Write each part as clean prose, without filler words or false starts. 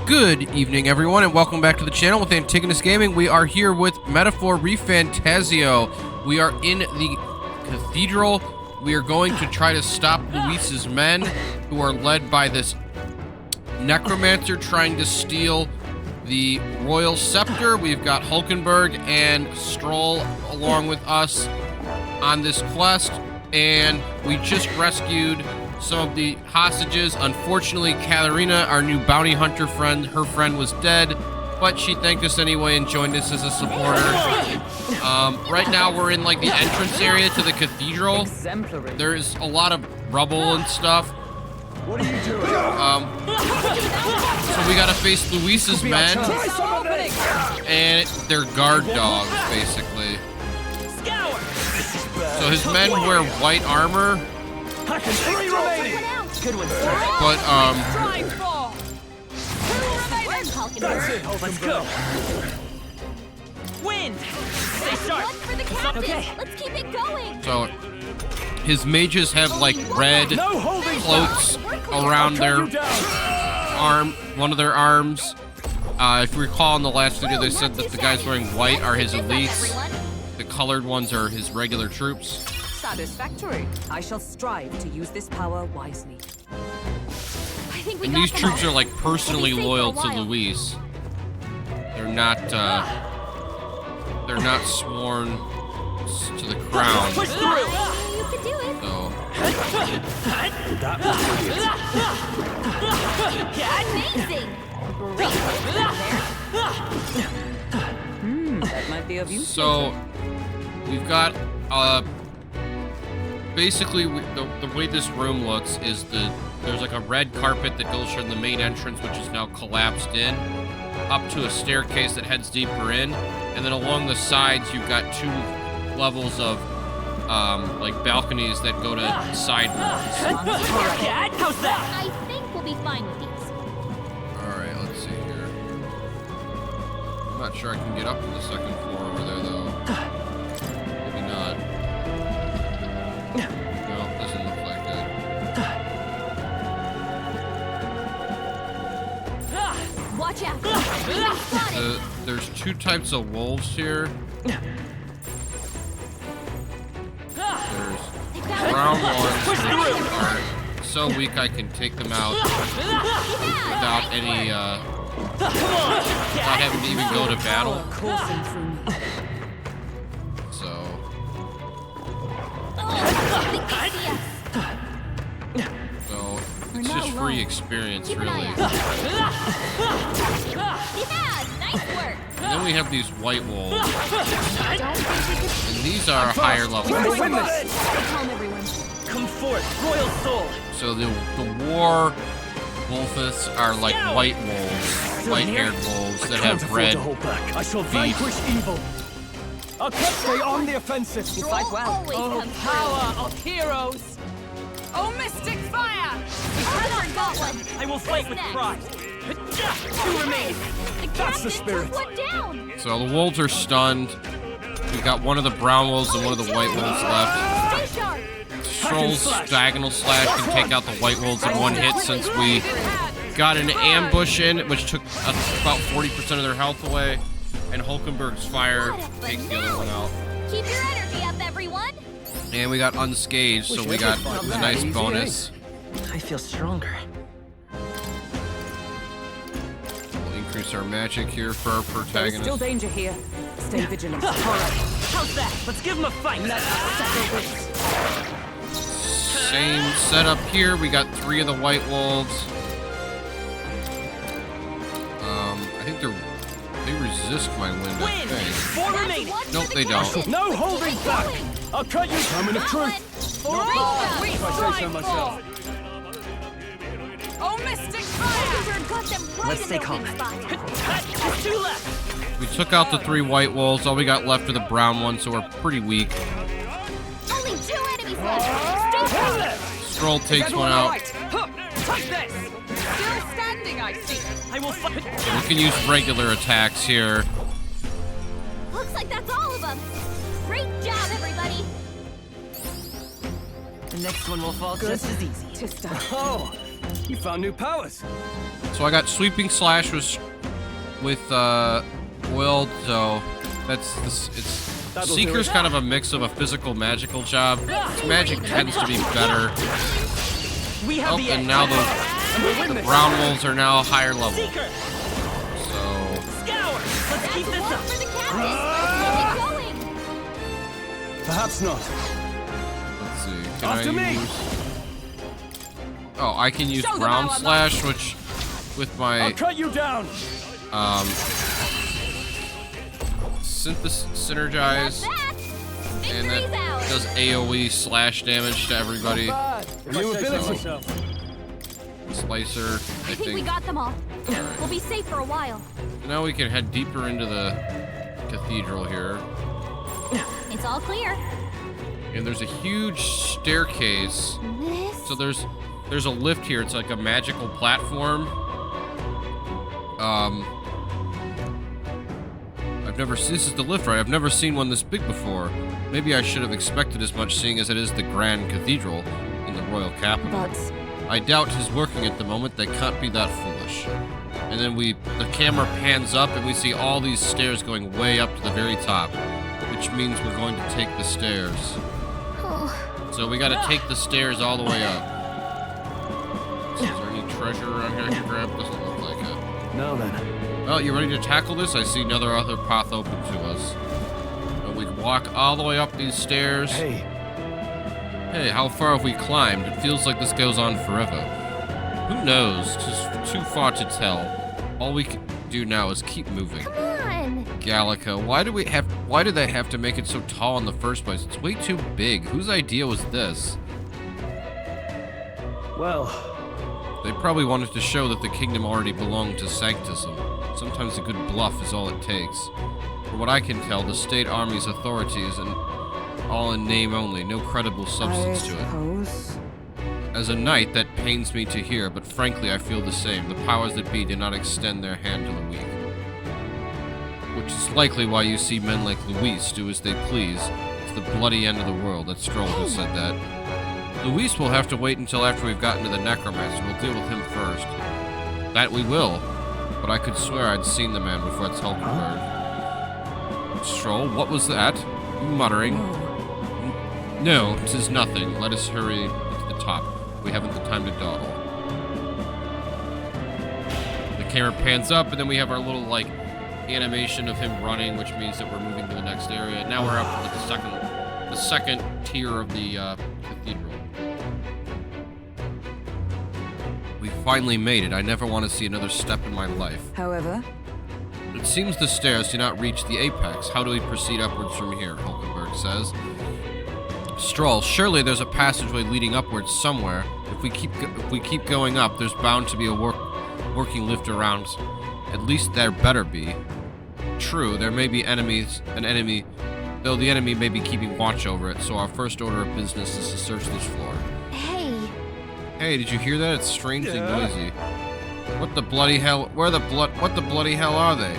Good evening, everyone, and welcome back to the channel with Antigonus Gaming. We are here with Metaphor Refantazio. We are in the Cathedral. We are going to try to stop Luis's men, who are led by this Necromancer trying to steal the Royal Scepter. We've got Hulkenberg and Stroll along with us on this quest, and we just rescued some of the hostages. Unfortunately, Katharina, our new bounty hunter friend, her friend was dead, but she thanked us anyway and joined us as a supporter. Right now we're in like the entrance area to the cathedral. There's a lot of rubble and stuff. What are you doing? So we gotta face Luis's men, and they're guard dogs, basically. So his men wear white armor, but That's it, let's go. Wind. Stay sharp. One for the captain. Okay. Let's keep it going. so his mages have like red cloaks around their one of their arms. If you recall in the last video, they said that the guys wearing white are his elites. The colored ones are his regular troops. Satisfactory. I shall strive to use this power wisely. And these troops are like personally loyal to Luis. They're not sworn to the crown. You can do it. So Amazing. That might be of use. So we've got basically the way this room looks is there's like a red carpet that goes from the main entrance, which is now collapsed in, up to a staircase that heads deeper in, and then along the sides you've got two levels of like balconies that go to side rooms. How's that? I think we'll be fine with these. All right, let's see here. I'm not sure I can get up to the second floor over there though. Maybe not. No, doesn't look like that. Watch out. There's two types of wolves here. There's brown ones which are so weak I can take them out without any without having to even go to battle. So it's just free experience, really. Nice work. And then we have these white wolves, and these are higher level. Calm everyone. Come forth, royal soul. So the war wolfes are like white wolves, white-haired wolves that have red I shall feet. vanquish evil. I'll stay on the offensive. You fight well. Always comes Power of heroes. Oh, mystic fire! through. Got one. I will fight with pride. Two remain. The That's captain the spirit. took one down. So the wolves are stunned. We've got one of the brown wolves and one of the white wolves left. Stay sharp. Stroll's diagonal slash can take out the white wolves in one hit since we got an ambush in, which took about 40% of their health away, and Hulkenberg's fire takes the other one out. Keep your energy up, everyone. And we got unscathed, so we got a nice bonus. I feel stronger. We'll increase our magic here for our There's protagonist. still danger here. Stay vigilant. How's that? Let's give him a fight. Same setup here. We got 3 of the white wolves. I think they resist my wind, I Win. think. 4 remaining. Nope, they don't. No holding back. I'll cut you. Moment of truth. Oh, If I say so myself. Oh, mystic fire! Got them right Let's in stay their calm. weak spot. 2 left. We took out the 3 white wolves. All we got left are the brown ones, so we're pretty weak. Only 2 enemies left. Stay sharp. Stroll takes one out. Take this! Still standing, I see. I will fight. We can use regular attacks here. Looks like that's all of them. Great job, everybody. The next one will fall just as easy. Tista. Oh, You found new powers. So I got Sweeping Slash with Will, so That'll do Seeker's it. kind of a mix of a physical magical job. Its magic tends to be better. We have Oh, the and edge. now And we'll win the this. brown wolves are now higher level. Seeker, So scour. Let's keep this One up. for the captain. Keep going. Perhaps not. let's see. Can After I me. use? Oh, I can use Show them ground how I'm slash, which with I'll my cut you down. synergize, That. and that Victory's out. does AOE slash damage to everybody. New ability. Slicer, I think we got them all. Alright. We'll be safe for a while. Now we can head deeper into the cathedral here. It's all clear. And there's a huge staircase. This. So there's a lift here. It's like a magical platform. This is the lift, right? I've never seen one this big before. Maybe I should have expected as much, seeing as it is the Grand Cathedral in the royal capital. But I doubt his working at the moment. They can't be that foolish. And then the camera pans up and we see all these stairs going way up to the very top, which means we're going to take the stairs. Oh. So we gotta take the stairs all the way up. Is there any treasure around here I can grab? Doesn't look like it. Now then. Well, you ready to tackle this? I see another path open to us. But we can walk all the way up these stairs. Hey, Hey, how far have we climbed? It feels like this goes on forever. Who knows? It's too far to tell. All we can do now is keep moving. Come on. Gallica, why did they have to make it so tall in the first place? It's way too big. Whose idea was this? well, They probably wanted to show that the kingdom already belonged to Sanctism. Sometimes a good bluff is all it takes. For what I can tell, the state army's authority is all in name only, no credible substance to it. suppose. As a knight, that pains me to hear, but frankly I feel the same. The powers that be do not extend their hand to the weak. Which is likely why you see men like Luis do as they please. It's the bloody end of the world. That Stroll who said that. Luis will have to wait until after we've gotten to the Necromancer. We'll deal with him first. That we will. But I could swear I'd seen the man before Tulkenberg. Stroll, what was that? You muttering? No, 'tis nothing. Let us hurry to the top. We haven't the time to dawdle. The camera pans up, and then we have our little, like, animation of him running, which means that we're moving to the next area. Now we're up to the second tier of the cathedral. We finally made it. I never want to see another step in my life. However, It seems the stairs do not reach the apex. How do we proceed upwards from here? Hulkenberg says. Stroll, surely there's a passageway leading upwards somewhere. If we keep going up, there's bound to be a working lift around. At least there better be. True, there may be an enemy, though the enemy may be keeping watch over it. So our first order of business is to search this floor. Hey. Hey, did you hear that? It's strangely noisy. What the bloody hell? What the bloody hell are they?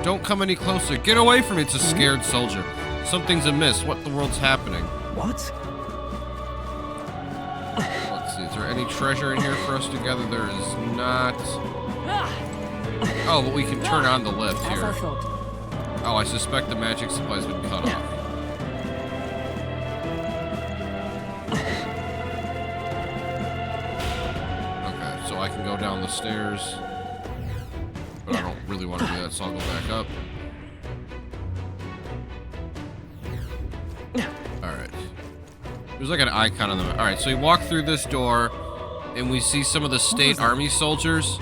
Don't come any closer. Get away from me. It's a scared soldier. Something's amiss. What the world's happening? what? Let's see. Is there any treasure in here for us to gather? There is not. Oh, but we can turn on the lift as I here. thought. Oh, I suspect the magic supply's been cut off. Okay, so I can go down the stairs. But I don't really want to do that, so I'll go back up. Alright. There's like an icon on the map. Alright, so we walk through this door, and we see some of the state army soldiers.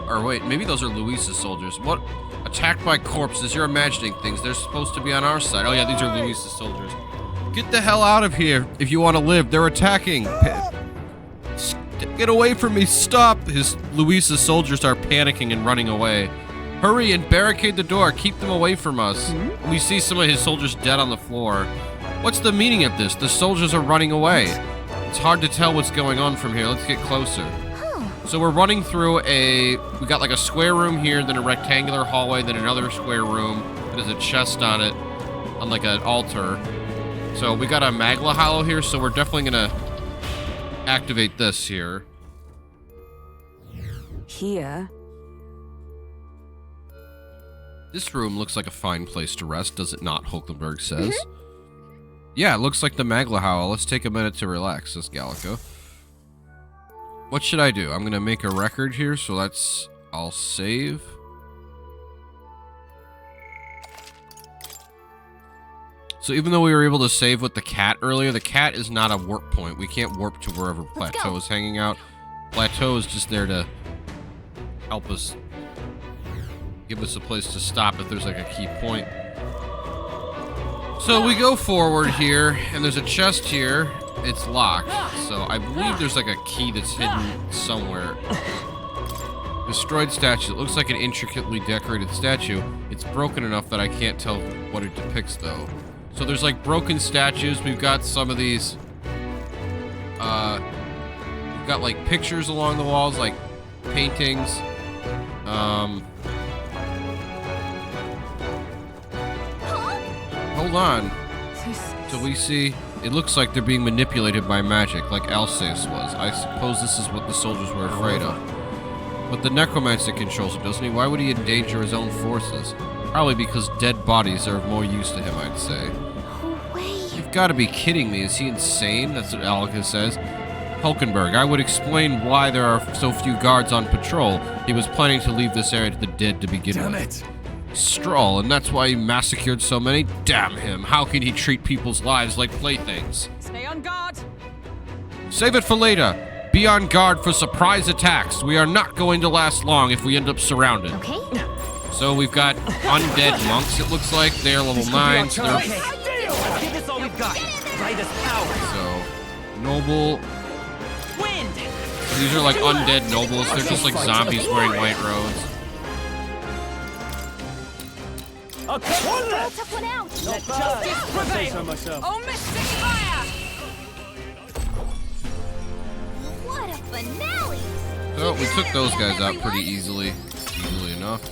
Or wait, maybe those are Luis's soldiers. What? Attacked by corpses. You're imagining things. They're supposed to be on our side. Oh yeah, these are Luis's soldiers. Get the hell out of here if you want to live. They're attacking. Get away from me. Stop. Luis's soldiers are panicking and running away. Hurry and barricade the door. Keep them away from us. We see some of his soldiers dead on the floor. What's the meaning of this? The soldiers are running away. It's hard to tell what's going on from here. Let's get closer. So we're running through we got like a square room here, then a rectangular hallway, then another square room. There's a chest on it, on like an altar. So we got a Magla Hollow here, so we're definitely gonna activate this here. Here. This room looks like a fine place to rest, does it not, Hulkenberg says. Yeah, it looks like the Magla Howl. Let's take a minute to relax, says Gallico. What should I do? I'm going to make a record here, so I'll save. So even though we were able to save with the cat earlier, the cat is not a warp point. We can't warp to wherever Plateau is hanging out. Plateau is just there to help us, give us a place to stop if there's like a key point. So we go forward here, and there's a chest here. It's locked, so I believe there's like a key that's hidden somewhere. Destroyed statue. It looks like an intricately decorated statue. It's broken enough that I can't tell what it depicts, though. So there's like broken statues. We've got some of these. We've got like pictures along the walls, like paintings. Hold on. So we see, it looks like they're being manipulated by magic, like Alsace was. I suppose this is what the soldiers were afraid of. But the Necromancer controls it, doesn't he? Why would he endanger his own forces? Probably because dead bodies are of more use to him, I'd say. You've got to be kidding me. Is he insane? That's what Alka says. Hulkenberg, I would explain why there are so few guards on patrol. He was planning to leave this area to the dead to begin with. Stroll, and that's why he massacred so many? Damn him. How can he treat people's lives like playthings? Stay on guard. Save it for later. Be on guard for surprise attacks. We are not going to last long if we end up surrounded. Okay. So we've got undead monks, it looks like. They're level 9. So they're... Give this all we've got. Try this power. So, noble. Wind. These are like undead nobles. They're just like zombies wearing white robes. I took one out. Let justice prevail. Oh, mystic fire! What a finale. So we took those guys out pretty easily enough.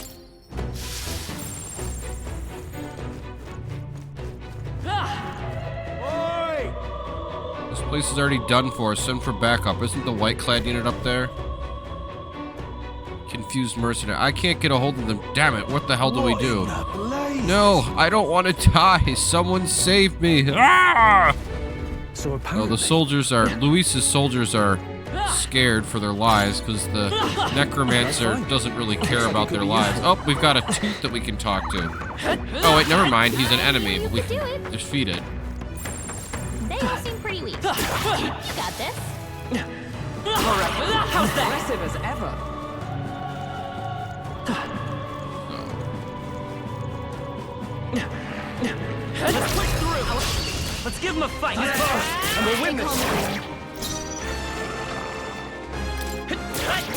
This place is already done for. Send for backup. Isn't the white clad unit up there? Confused mercenary. I can't get a hold of them. Damn it. What the hell do we do? No, I don't want to die. Someone save me. Ah! Oh, the soldiers are... Luis's soldiers are scared for their lives because the Necromancer doesn't really care about their lives. Oh, we've got a tooth that we can talk to. Oh, wait, never mind. He's an enemy, but we can defeat it. They all seem pretty weak. You got this. Alright, how's that? Aggressive as ever. Let's push through. Let's give him a fight. And we'll win this.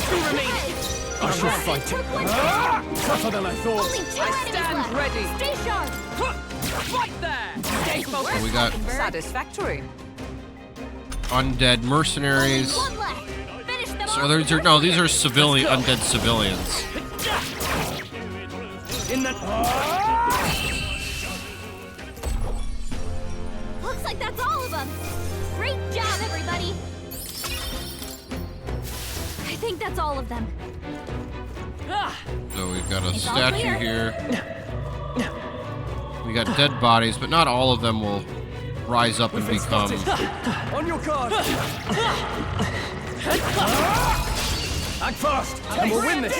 Two remaining. I shall fight. Tougher than I thought. Only 2 enemies stand left. ready. Stay sharp. Fight there! Stay focused. So we got Satisfactory. undead mercenaries. One left. Finish them So off. these are civilian undead civilians. In the... Looks like that's all of them. Great job, everybody. I think that's all of them. So we've got a It's all statue clear. here. We got dead bodies, but not all of them will rise up and become... On your card. Act fast, and we'll win this.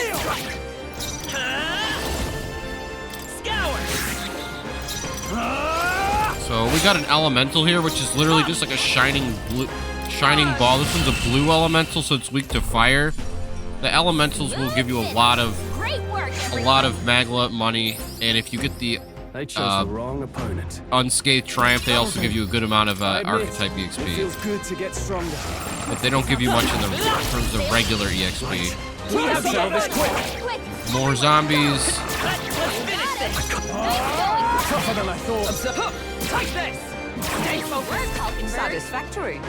Scour. So we got an elemental here, which is literally just like a shining ball. This one's a blue elemental, so it's weak to fire. The elementals will give you a lot of Great work, Magla money, and if you get the They chose the wrong opponent. Unscathed Triumph, they also give you a good amount of I admit, archetype It EXP, feels good to get stronger. but they don't give you much in terms of regular EXP. We have to settle this quick. Quick. More zombies. Let's finish this. Tougher than I thought. Take this! Stay focused. Satisfactory.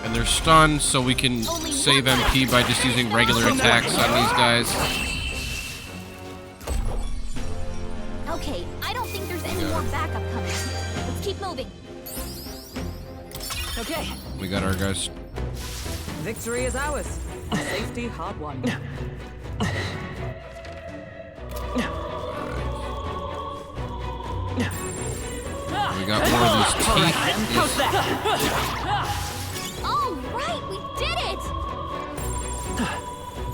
And they're stunned, so we can save MP by just using regular attacks on these guys. Okay, I don't think there's any more backup coming. Let's keep moving. Okay. We got our guys Victory is ours. Safety hard won. We got more of these teeth. How's that? All right, we did it.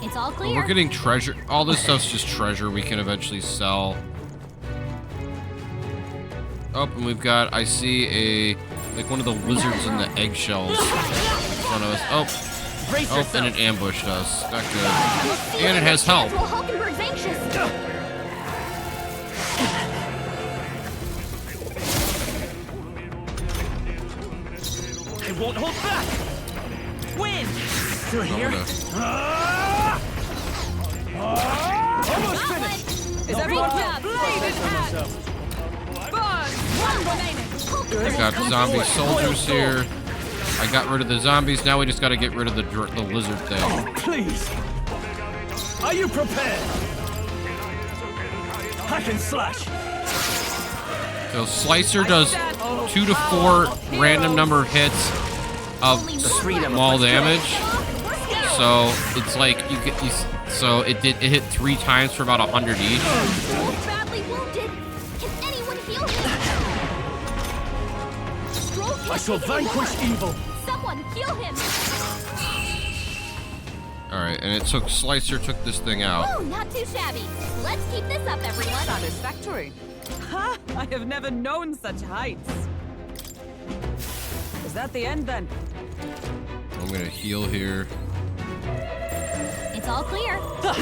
It's all Oh, clear. we're getting treasure. All this stuff's just treasure we can eventually sell. Oh, and we've got, I see like one of the lizards in the eggshells in front of us. Oh, and it ambushed us. Not good. And it has health. Well, Hulkenberg's anxious. I won't hold back. Win. Still here? Almost finished. Is everyone Great job. blade in hand? Burn! One remaining. I got zombie soldiers here. I got rid of the zombies. Now we just got to get rid of the lizard thing. Oh, please. Are you prepared? Hack and slash. So Slicer does 2 to 4 random number of hits of small damage. So it's like so it hit 3 times for about 100 each. Both badly wounded. Can anyone heal him? Stroll can't I shall take anymore. vanquish evil. Someone heal him. All right, and it took Slicer took this thing out. Oh, not too shabby. Let's keep this up, everyone. Satisfactory. Ha! I have never known such heights. Is that the end then? I'm gonna heal here. It's all clear. Got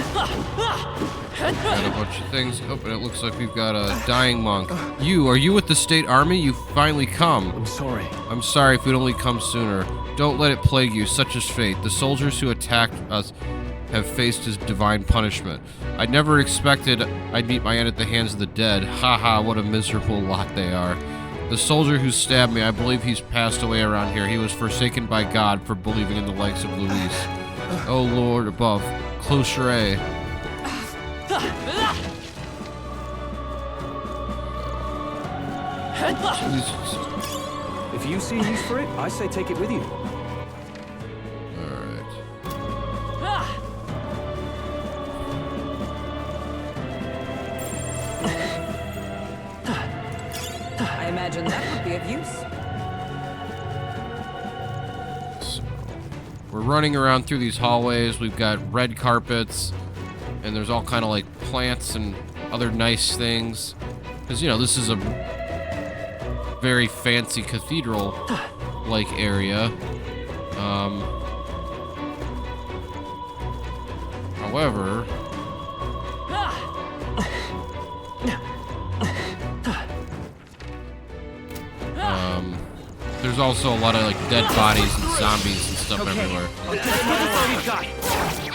a bunch of things. Oh, and it looks like we've got a dying monk. Are you with the state army? You finally come. I'm sorry. I'm sorry if we'd only come sooner. Don't let it plague you, such is fate. The soldiers who attacked us have faced his divine punishment. I never expected I'd meet my end at the hands of the dead. Haha, what a miserable lot they are. The soldier who stabbed me, I believe he's passed away around here. He was forsaken by God for believing in the likes of Luis. Oh Lord above, close your eye. Jesus. If you see use for it, I say take it with you. Alright. I imagine that would be of use. So, we're running around through these hallways. We've got red carpets, and there's all kind of like plants and other nice things. Because, this is a very fancy cathedral-like area. However, there's also a lot of like dead bodies and zombies and stuff everywhere.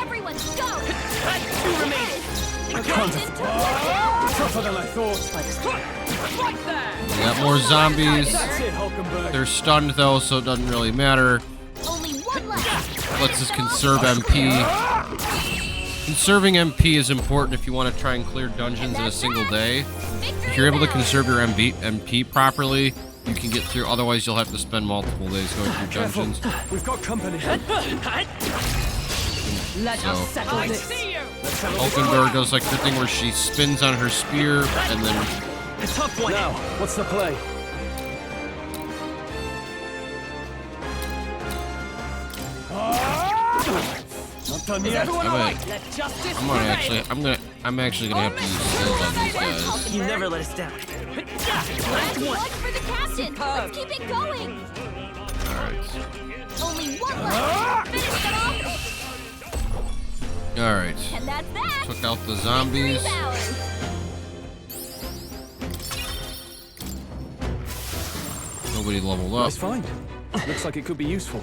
Everyone, go! 2 remaining. Tougher than I thought. We got more zombies. That's it, Hulkenberg. They're stunned though, so it doesn't really matter. Only one left. Let's just conserve MP. Conserving MP is important if you want to try and clear dungeons in a single day. If you're able to conserve your MP properly, you can get through. Otherwise, you'll have to spend multiple days going through Careful. dungeons. We've got company. Let So- us settle I this. see you. Hulkenberg does like the thing where she spins on her spear and then A tough one. Now, what's the play? Not done yet. Everyone I'm all gonna- right? Let justice I'm actually gonna have to use skills on these guys. You never let us down. Last one for the captain. Let's keep it going. Alright. Only one left. Finish it off. Alright. And that's that. Took out the zombies. Victory's ours. Nobody leveled up. Nice find. Looks like it could be useful.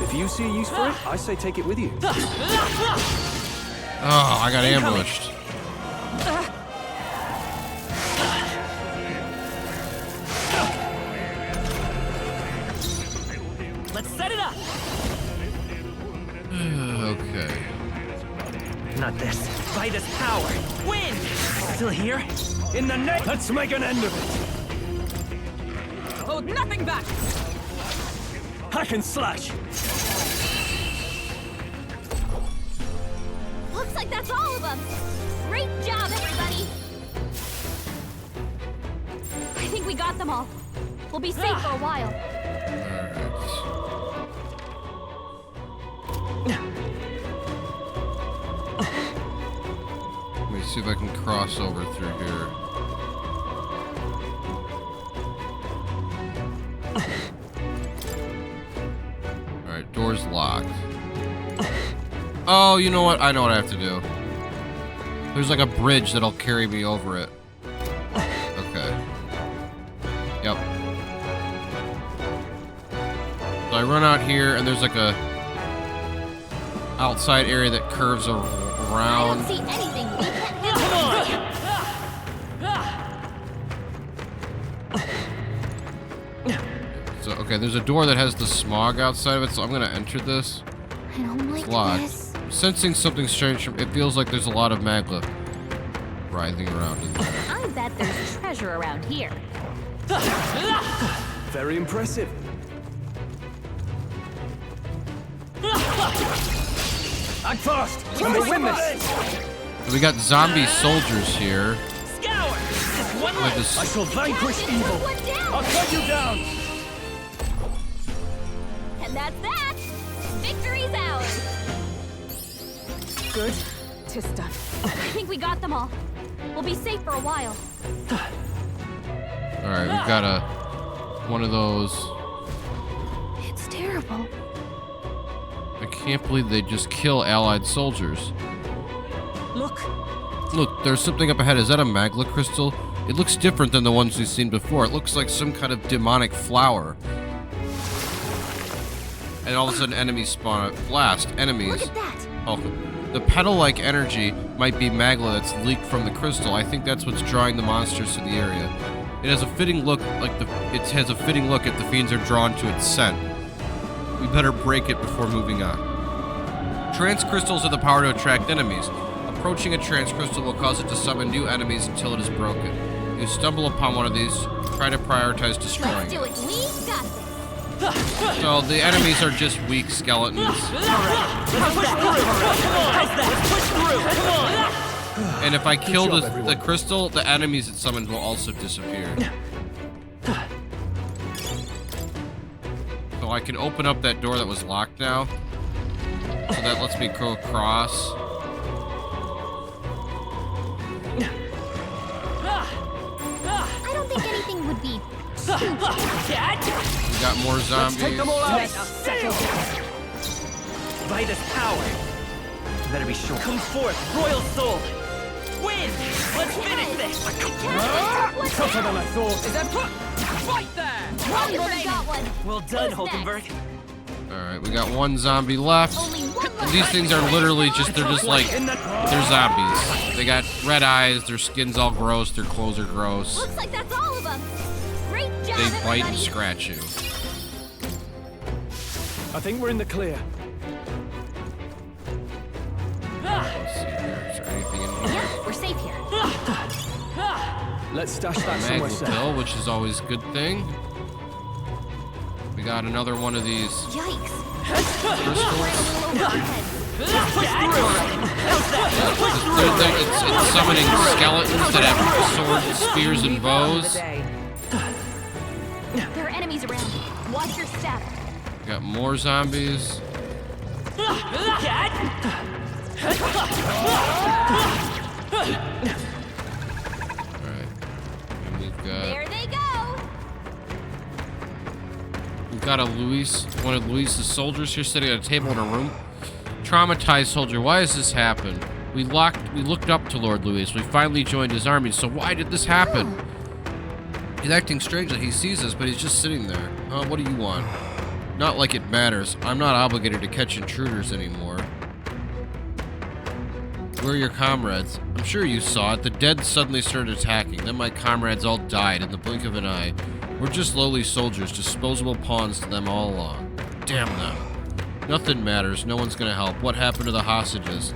If you see a use for it, I say take it with you. Oh, I got ambushed. Let's set it up. Okay. Not this. By this power. Win. Still here? In the net. Let's make an end of it. Hold nothing back. Hack and slash. Looks like that's all of them. Great job, everybody. I think we got them all. We'll be safe for a while. Let me see if I can cross over through here. Alright, door's locked. Oh, you know what? I know what I have to do. There's like a bridge that'll carry me over it. Okay. Yep. So I run out here, and there's like a outside area that curves I around. don't see anything we can't handle. So, okay, there's a door that has the smog outside of it, so I'm gonna enter this. I don't like It's locked. this. I'm sensing something strange. It feels like there's a lot of magma writhing around in there. I bet there's treasure around here. Very impressive. Act fast. We will win this. So we got zombie soldiers here. Scour! Just one Like left. this. I shall vanquish Captain, evil. put one down. I'll cut you down. And that's that. Victory's ours. Good. 'Tis done. I think we got them all. We'll be safe for a while. All right, we've got one of those. It's terrible. I can't believe they just kill allied soldiers. Look. Look, there's something up ahead. Is that a magma crystal? It looks different than the ones we've seen before. It looks like some kind of demonic flower. And all of a sudden, enemies spawn. Blast. Enemies. Look at that. Oh, the petal-like energy might be magma that's leaked from the crystal. I think that's what's drawing the monsters to the area. It has a fitting look, it has a fitting look if the fiends are drawn to its scent. We better break it before moving on. Trance crystals have the power to attract enemies. Approaching a trance crystal will cause it to summon new enemies until it is broken. If you stumble upon one of these, try to prioritize destroying Let's do it. it. We got this. So the enemies are just weak skeletons. Let's push through! Come on! And if I kill job, the everyone. crystal, the enemies it summoned will also disappear. So I can open up that door that was locked now. So that lets me go across. I don't think anything would be Cat! We got more zombies. Take them all out. Let us settle this. By this power. Better be sure. Come forth, royal soul! Win! Let's finish this! Tougher than I thought. Is that right there? Hulkenberg got one. Well done, Who's Hulkenberg. Alright, we got one zombie left. Only one And left. these things are literally just, they're just like, they're zombies. They got red eyes, their skin's all gross, their clothes are gross. Looks like that's all of them. Great job, They bite and everybody. scratch you. I think we're in the clear. Let's see here. Is there anything in here? Yeah, we're safe here. Let's stash that somewhere Magma safe. pill, which is always a good thing. We got another one of these Yikes. crystals. Right a little over our heads. It's summoning skeletons that have swords, spears, and Leave that for the bows. day. There are enemies around. Watch your step. We got more zombies. Cat! Alright. And There they go. we've got one of Luis's soldiers here sitting at a table in a room. Traumatized soldier, why has this happened? We looked up to Lord Luis. We finally joined his army, so why did this happen? He's acting strangely. He sees us, but he's just sitting there. Huh, what do you want? Not like it matters. I'm not obligated to catch intruders anymore. Where are your comrades? I'm sure you saw it. The dead suddenly started attacking. Then my comrades all died in the blink of an eye. We're just lowly soldiers, disposable pawns to them all along. Damn them. Nothing matters. No one's gonna help. What happened to the hostages?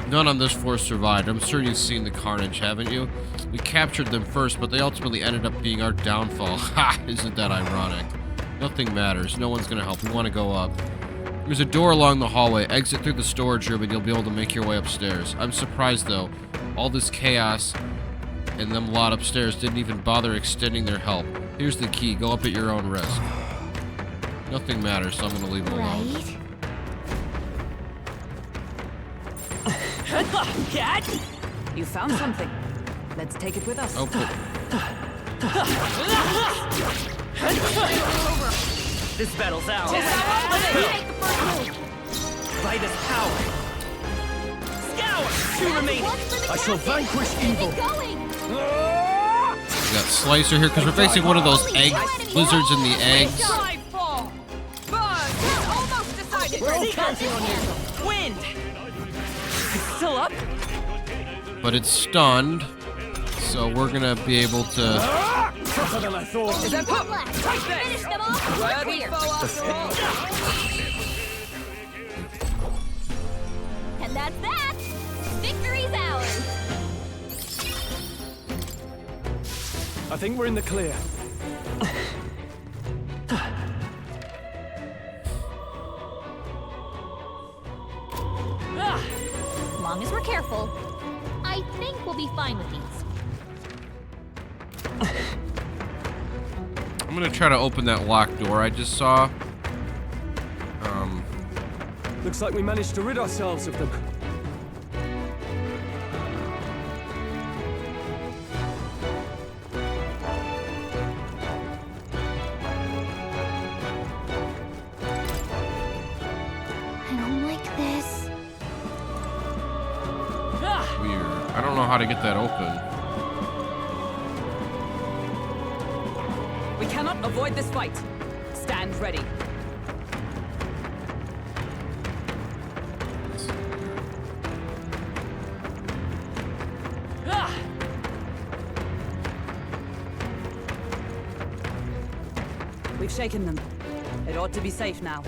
None on this force survived. I'm sure you've seen the carnage, haven't you? We captured them first, but they ultimately ended up being our downfall. Ha! Isn't that ironic? Nothing matters. No one's gonna help. We want to go up. There's a door along the hallway. Exit through the storage room and you'll be able to make your way upstairs. I'm surprised, though. All this chaos and them lot upstairs didn't even bother extending their help. Here's the key. Go up at your own risk. Nothing matters, so I'm gonna leave them alone. Right? You found something. Let's take it with us. Oh, cool. This battle's ours. You take the first move. By this power. Scour! Two remaining. I shall vanquish evil. Keep it going. We got Slicer here because we're facing one of those egg lizards in the eggs. Almost decided. We're all counting on you. Wind! It's still up? But it's stunned, so we're gonna be able to. Tougher than I thought. Is that One left. Finish them off. We're clear. And that's that. Victory's ours. I think we're in the clear. As long as we're careful, I think we'll be fine with these. I'm gonna try to open that locked door I just saw. Looks like we managed to rid ourselves of them. I don't like this. Weird. I don't know how to get that open. We cannot avoid this fight. Stand ready. We've shaken them. It ought to be safe now.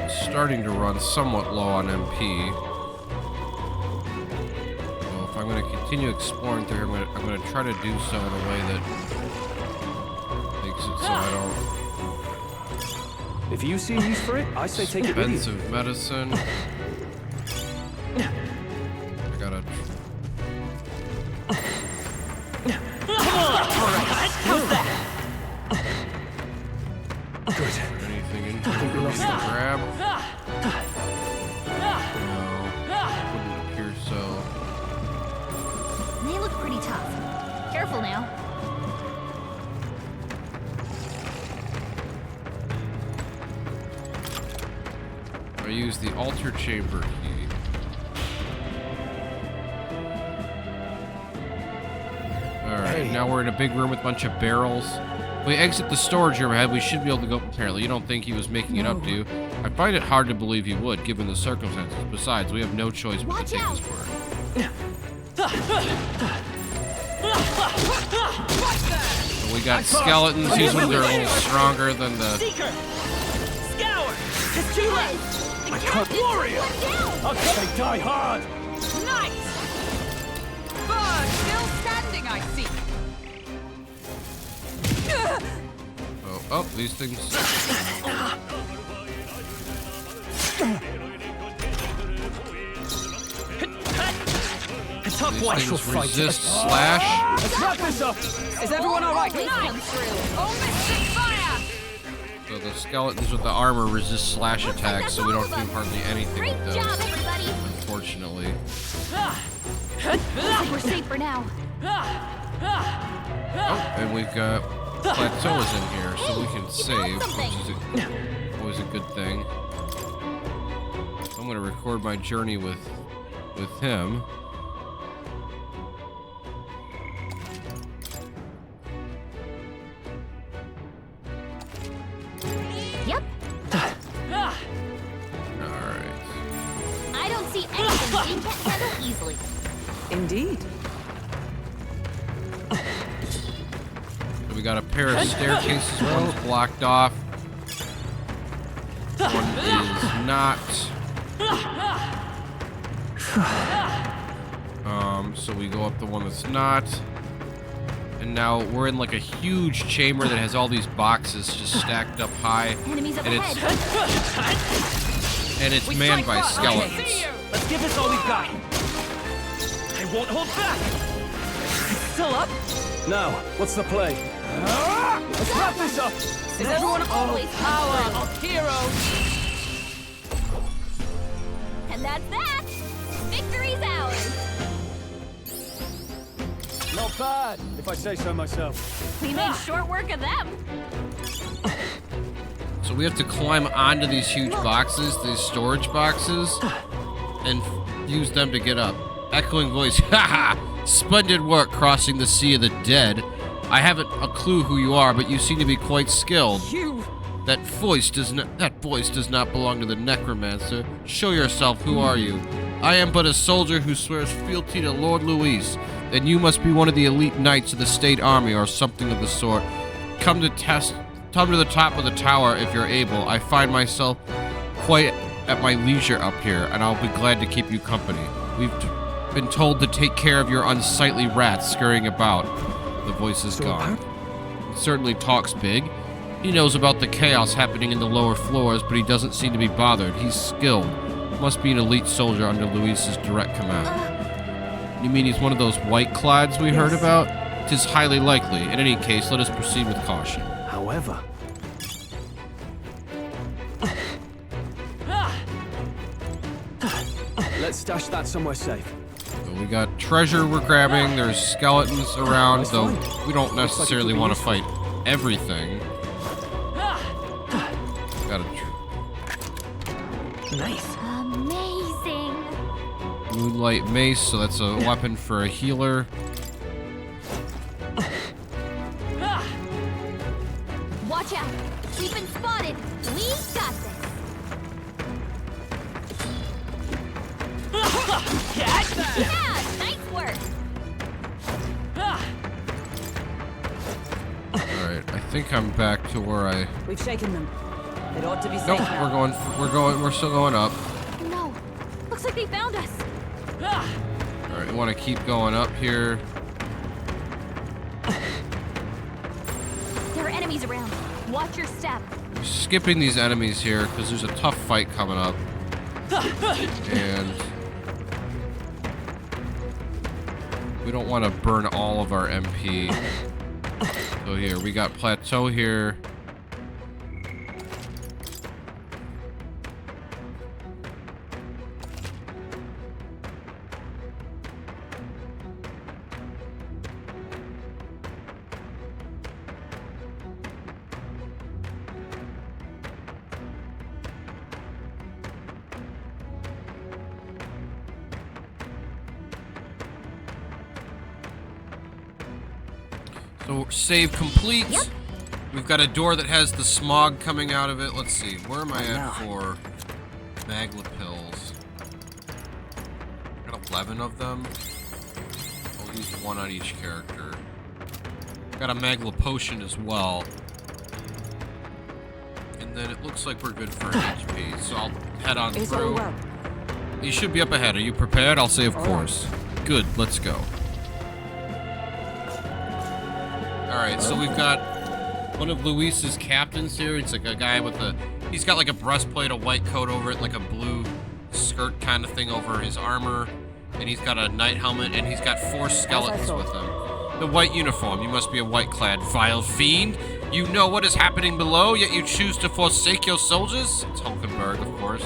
Starting to run somewhat low on MP. So if I'm going to continue exploring through here, I'm going to try to do so in a way that makes it so I don't. If you see use for it, I say take it with you. Expensive medicine. I gotta. Good. Anything in here we can grab? No, wouldn't appear so. They look pretty tough. Careful now. I use the altar chamber key. Alright, now we're in a big room with a bunch of barrels. If we exit the storage room ahead, we should be able to go. Apparently, you don't think he was making it up, do you? I find it hard to believe he would, given the circumstances. Besides, we have no choice but to take his word. So we got skeletons. These ones are a little stronger than the. Seeker! Scour! Just two left! I can't. Warrior! They die hard. Nice! Bird still standing, I see. Oh, these things. A tough These one. things resist slash. Let's wrap this up. Is everyone all right? Always come through. Oh, mystic fire! So the skeletons with the armor resist slash attacks, so we don't do hardly anything Great with job, those, everybody. unfortunately. Looks like we're safe for now. Oh, and we've got plateaus in here, so we can save, something. which is always a good thing. So I'm going to record my journey with him. Yep. Alright. I don't see anything that you can't handle easily. Indeed. So we got a pair of staircases, one's blocked off. One is not. So we go up the one that's not. And now we're in like a huge chamber that has all these boxes just stacked up high. Enemies up And ahead. it's manned by skeletons. Okay, let's give this all we've got. I won't hold back. Still up? Now, what's the play? Let's wrap this up! Is everyone always Power of heroes! And that's that! Victory's ours! Not bad, if I say so myself. We made short work of them! So we have to climb onto these huge boxes, these storage boxes, and use them to get up. Echoing voice, haha! Splendid work crossing the sea of the dead. I haven't a clue who you are, but you seem to be quite skilled. You! That voice does not belong to the Necromancer. Show yourself, who are you? I am but a soldier who swears fealty to Lord Luis. Then you must be one of the elite knights of the state army or something of the sort. Come to the top of the tower if you're able. I find myself quite at my leisure up here, and I'll be glad to keep you company. We've been told to take care of your unsightly rats scurrying about. The voice is gone. He certainly talks big. He knows about the chaos happening in the lower floors, but he doesn't seem to be bothered. He's skilled. Must be an elite soldier under Luis's direct command. You mean he's one of those white clads we heard about? 'Tis highly likely. In any case, let us proceed with caution. However... Let's stash that somewhere safe. So we got treasure we're grabbing. There's skeletons around, though we don't necessarily want to fight everything. Got a Nice. Amazing! moonlight mace, so that's a weapon for a healer. Watch out! We've been spotted! We've got this! Yeah! Nice work! Alright, I think I'm back to where I... We've shaken them. It ought to be safe Nope, now. we're still going up. No! Looks like they found us! Alright, we want to keep going up here. There are enemies around. Watch your step. We're skipping these enemies here because there's a tough fight coming up. And we don't want to burn all of our MP. So here, we got plateau here. So save complete. Yep. We've got a door that has the smog coming out of it. Let's see, where am I at for magla pills? Got 11 of them. I'll use one on each character. Got a magla potion as well. And then it looks like we're good for HP, so I'll head on It's all through. well. You should be up ahead. Are you prepared? I'll say of course. Good, let's go. Alright, so we've got one of Luis's captains here. It's like a guy with a... He's got like a breastplate, a white coat over it, like a blue skirt kind of thing over his armor. And he's got a knight helmet, and he's got 4 skeletons with him. The white uniform. You must be a white-clad vile fiend. You know what is happening below, yet you choose to forsake your soldiers? It's Hulkenberg, of course.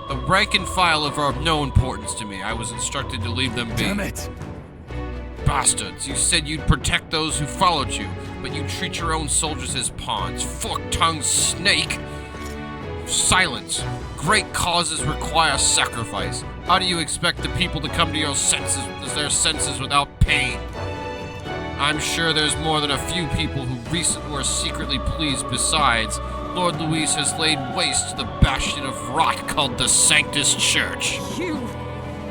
The rank and file are of no importance to me. I was instructed to leave them be. Damn it! Bastards, you said you'd protect those who followed you, but you treat your own soldiers as pawns. Fork-tongued snake! Silence. Great causes require sacrifice. How do you expect the people to come to their senses without pain? I'm sure there's more than a few people who are secretly pleased. Besides, Lord Luis has laid waste to the bastion of rot called the Sanctus Church.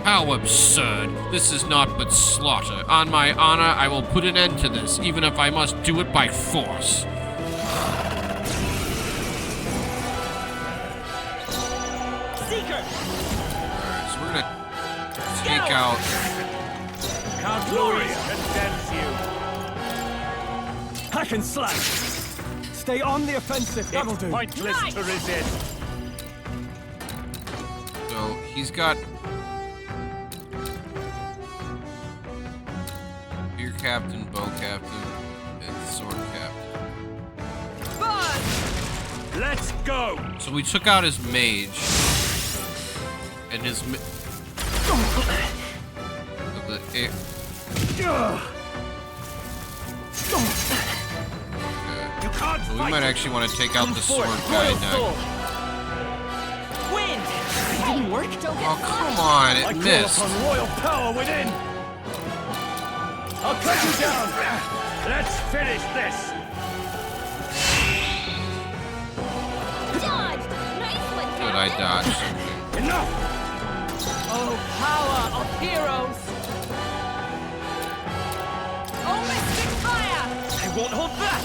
How absurd. This is naught but slaughter. On my honor, I will put an end to this, even if I must do it by force. Seeker! Alright, so we're gonna take out Second slash. Stay on the offensive. That'll do. Pointless to resist. So he's got Spear Captain, Bow Captain, and Sword Captain. Let's go. So we took out his mage, and his You can't so we fight might it. actually want to take out Come the forth, sword guy Royal now. Soul. Wind. It didn't work. Oh, come on, I it call missed. upon royal power within. I'll cut you down. Let's finish this. Dodged! Nice one, Good, I Captain. dodged something. Enough. Oh, power of heroes! Oh, mystic fire! I won't hold back.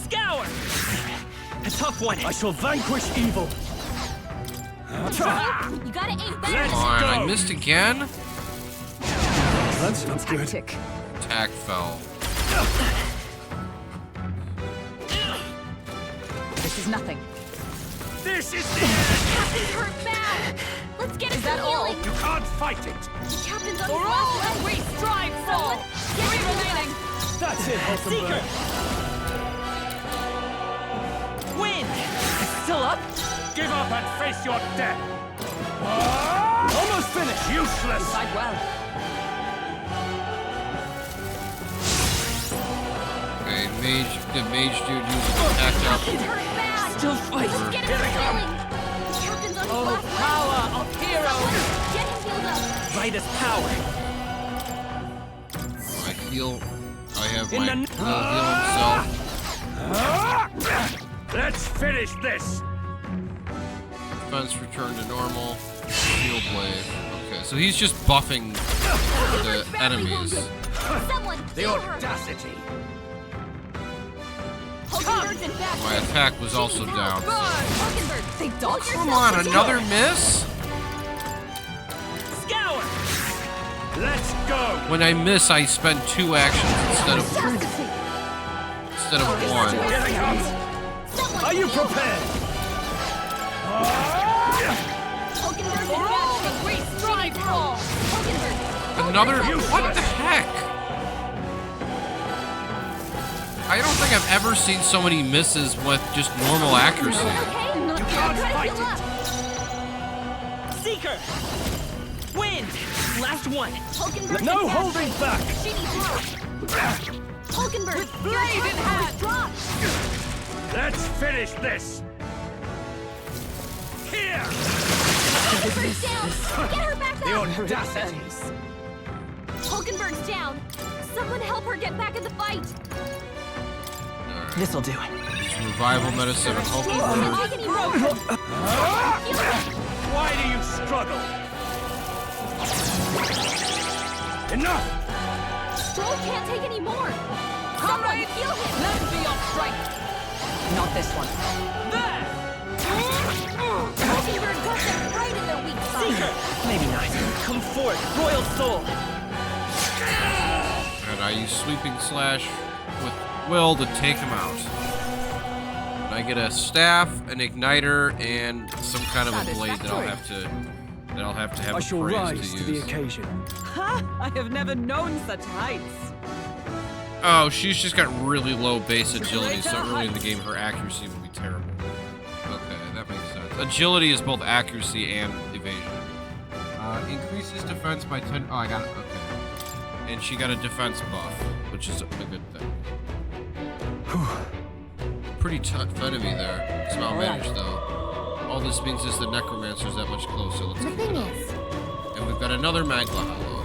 Scour. A tough one. I shall vanquish evil. You gotta aim better. Let's Come on, I go. missed again. That sounds good. Tactic. Attack fell. This is nothing. This is the end. Captain's hurt bad. Let's get him that some all? healing. You can't fight it. The captain's on For his all last that leg. we strive for! Get Three him remaining! That's it, Seeker. Hulkenberg. Wind. It's still up. Give up and face your death. Almost finished. Useless. Fight well. Okay, the mage dude used attack up. He's hurt bad. Still fight. Let's get him some healing. The captain's on his Oh, last leg. power of heroes! Get him healed up. Midas power. I heal. I have In my the- heal himself. Let's finish this. Defense return to normal. Shield blade. Okay, so he's just buffing the enemies. Someone The kill her. audacity. Hulkenberg's in bad My shape. attack was also She's down. out. Hulkenberg, They hold dodged. yourself Come on, together. another miss? Scour. Let's go. When I miss, I spend 2 actions instead of one. Here it comes. Someone Are you kill her. prepared? Hulkenberg's For in all bad that shape. we She strive needs for! help. Hulkenberg, hold Another. yourself What the together. heck? I don't think I've ever seen so many misses with just normal accuracy. Okay, You can't gotta fight heal up. Seeker. Wind. Last one. Hulkenberg's No in bad holding shape. back. She needs help. Hulkenberg, With blade in hand. drop. Let's finish this. Here. Hulkenberg's down. Get her back The up. audacity. Hulkenberg's down. Someone help her get back in the fight. This'll do it. It's revival medicine of Can't Hulkenberg. take any more. Heal him. Why do you struggle? Enough. Stroll can't take any more. Someone heal him. Let be your strength! Not this one. There. Hulkenberg got them right in their weak spot. Seeker. Maybe not. Come forth, Royal Soul. And I use sweeping slash with will to take him out. And I get a staff, an igniter, and some kind of a blade that I'll have to have I a shall praise rise to to the use. occasion. Ha! I have never known such heights. Oh, she's just got really low base agility, so Greater early in the heights. game her accuracy would be terrible. Okay, that makes sense. Agility is both accuracy and evasion. Increases defense by 10. Oh, I got it. Okay. And she got a defense buff, which is a good thing. Pretty tough enemy there. It's well managed though. All this means is the Necromancer's that much closer. Let's The keep thing it up. is, And we've got another Magla Hollow.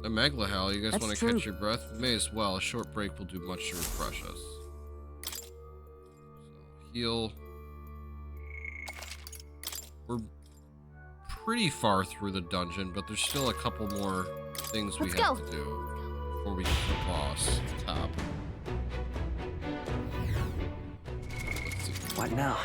The Magla Hollow, you guys That's want to true. catch your breath? May as well. A short break will do much to refresh us. So, heal. We're pretty far through the dungeon, but there's still a couple more things we Let's have go. to do before we get to the boss top. Let's see. What now?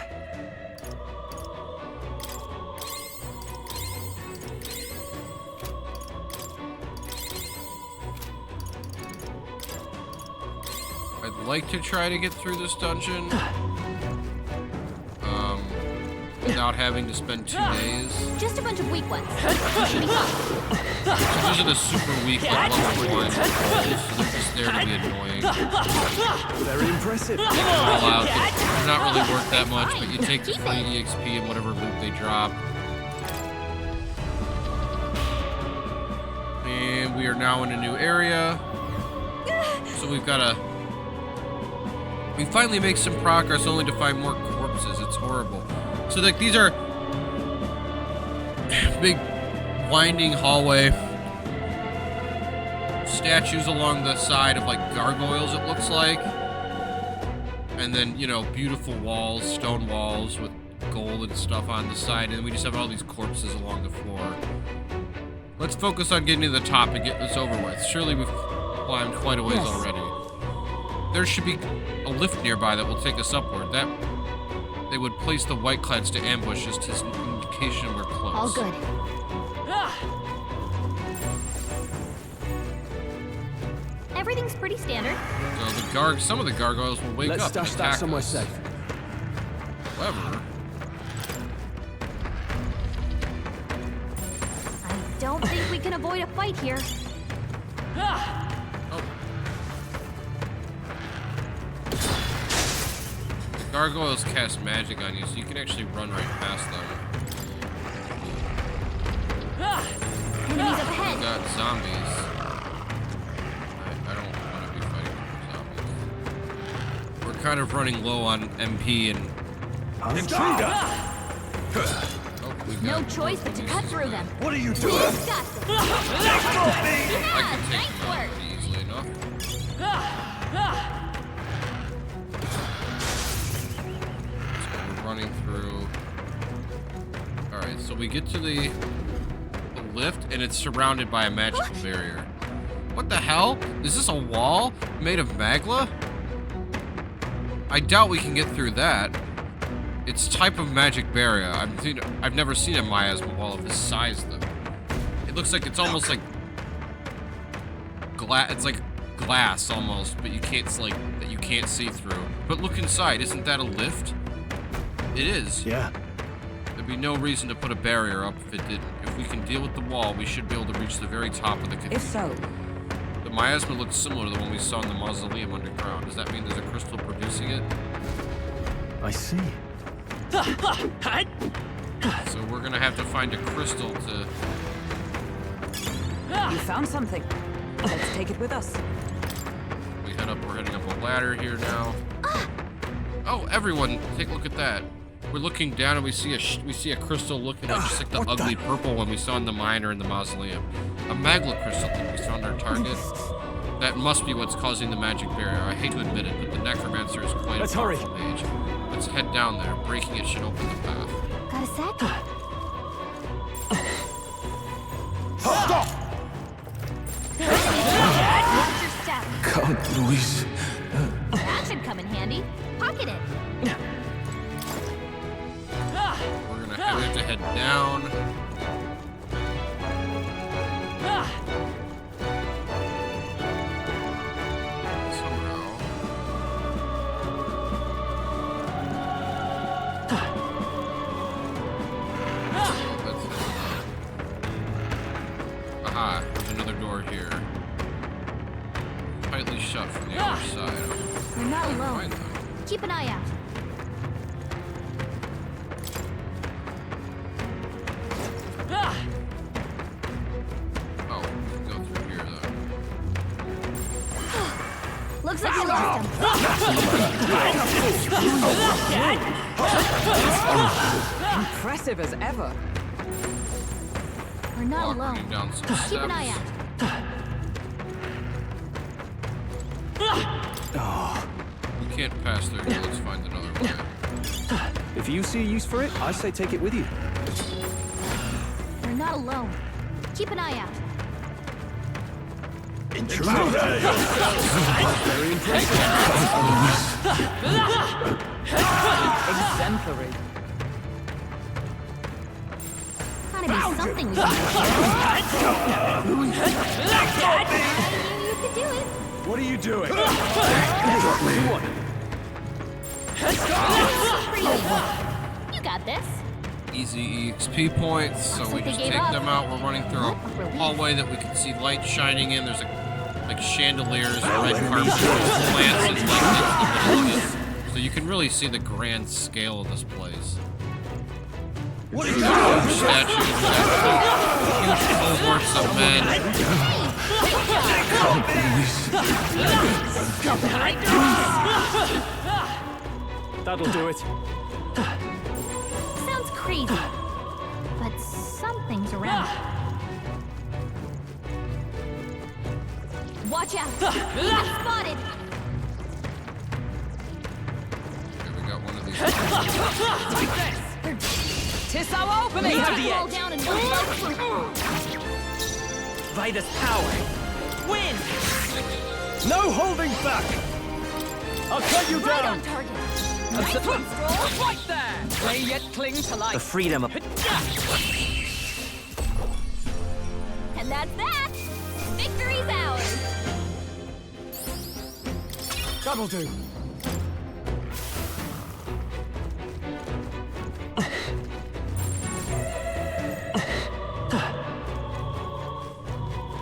I'd like to try to get through this dungeon without having to spend 2 days. Just a bunch of weak ones. You should be fine. So these are the super weak, like level 1 trolls, so they're just there to be annoying. Very impressive. All out. They're not really worth that much, but you take the free EXP and whatever loot they drop. And we are now in a new area. So we've got to... We finally make some progress only to find more corpses. It's horrible. So like these are big winding hallway. Statues along the side of like gargoyles, it looks like. And then, you know, beautiful walls, stone walls with gold and stuff on the side. And we just have all these corpses along the floor. Let's focus on getting to the top and get this over with. Surely we've climbed quite a ways already. There should be a lift nearby that will take us upward. That they would place the white-clads to ambush as an indication we're close. All good. Everything's pretty standard. So some of the gargoyles will wake Let's up and stash attack that somewhere us. safe. However, I don't think we can avoid a fight here. oh. The gargoyles cast magic on you, so you can actually run right past them. Enemies up We ahead. got zombies. I don't want to be fighting zombies. We're kind of running low on MP and... Intruder! Oh, we got No choice but to cut through them. What are you We doing? discussed it. I can take Nice them out work. pretty easily enough. So we're running through. Alright, so we get to the lift and it's surrounded by a magical barrier. What the hell? Is this a wall made of magla? I doubt we can get through that. It's type of magic barrier. I've never seen a miasma wall of this size though. It looks like it's almost like glass. It's like glass almost, but you can't that you can't see through. But look inside. Isn't that a lift? It is. Yeah. There'd be no reason to put a barrier up if it didn't. If we can deal with the wall, we should be able to reach the very top of the cathedral. If so, The miasma looks similar to the one we saw in the mausoleum underground. Does that mean there's a crystal producing it? I see. So we're gonna have to find a crystal to... you found something. Let's take it with us. We're heading up a ladder here now. Oh, everyone, take a look at that. We're looking down and we see a crystal looking like just like the ugly purple one we saw in the mine or in the mausoleum. A magla crystal that we found our target. That must be what's causing the magic barrier. I hate to admit it, but the Necromancer is quite Let's a hurry. powerful mage. Let's head down there. Breaking it should open the path. Got a sec? Stop! Watch your step. God, Luis. That should come in handy. Pocket it. We're gonna have to head down. Somehow. Let's head down. Aha, there's another door here. Tightly shut from the other side. We're not Find alone. them. Keep an eye out. Oh, we can go through here though. Looks like we lost him. Impressive as ever. We're not Walking alone. down some Keep an eye steps. out. We can't pass through here. Let's find another way. If you see a use for it, I say take it with you. We're not alone. Keep an eye out. Very impressive. Exemplary. Gotta be something we can do. You could do it. What are you doing? You got this. Easy EXP points, so we just take them out. We're running through a hallway that we can see light shining in. There's like chandeliers, red carpet, glances like into the middle of it. So you can really see the grand scale of this place. What are you Huge statues, huge cohorts of men. That'll do it. Sounds crazy, but something's around. Watch out! I'm spotted. Okay, we got one of these. Take this! 'Tis our opening! To the Fall edge. down and one. Vitus power. Wind. No holding back. I'll cut you Right down. on target. Nice one, Stroll! Right there! They yet cling to The life. freedom of... And that's that. Victory's ours. That'll do.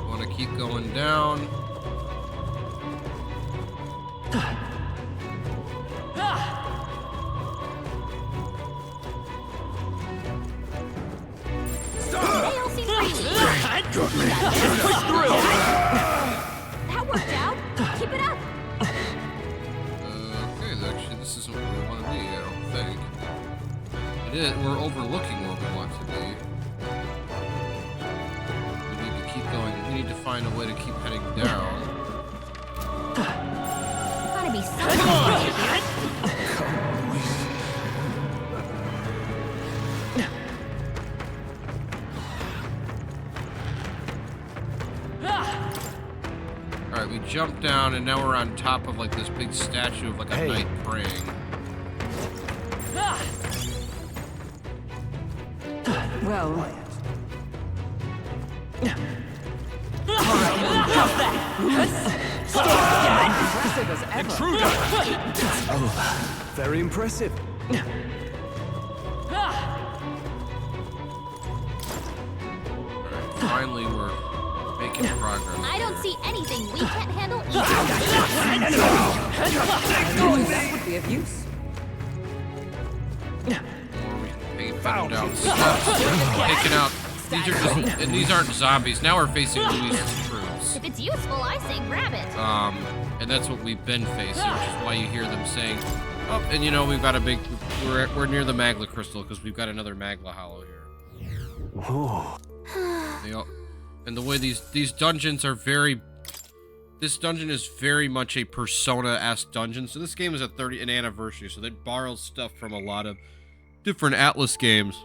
Want to keep going down. Hail seem freely. That worked out. Keep it up. Okay, actually, this isn't where we want to be, I don't think. It is. We're overlooking where we want to be. We need to keep going. We need to find a way to keep heading down. Gotta be something. Alright, we jumped down and now we're on top of like this big statue of like a knight praying. Well, impressive as ever. Very impressive. Alright, finally we're making progress. I don't see anything we can't handle either. That would be of use. Or we can take it down steps. Taking out. These are just, and these aren't zombies. Now we're facing Luis's troops. If it's useful, I say grab it. And that's what we've been facing, which is why you hear them saying, "Oh, and you know we've got a big. We're near the Magla crystal because we've got another Magla hollow here." And the way these dungeons are very. This dungeon is very much a Persona-esque dungeon. So this game is an anniversary, so they borrowed stuff from a lot of different Atlas games.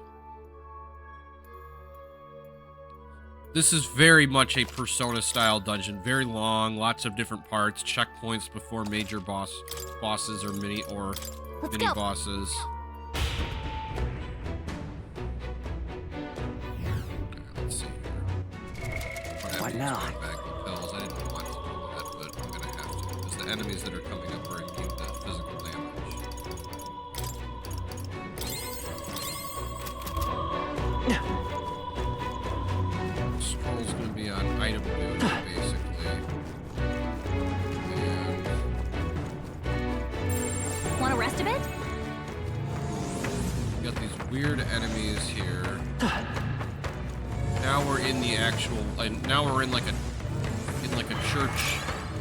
This is very much a Persona-style dungeon. Very long, lots of different parts, checkpoints before major bosses or mini Let's go. bosses. Okay, let's see here. What now? Bag lapels. I didn't want to do that, but I'm gonna have to because the enemies that are coming up are immune to physical damage. Scroll's gonna be on item duty, basically. And Want to rest a bit? we got these weird enemies here. Now we're in the actual. Now we're in like a church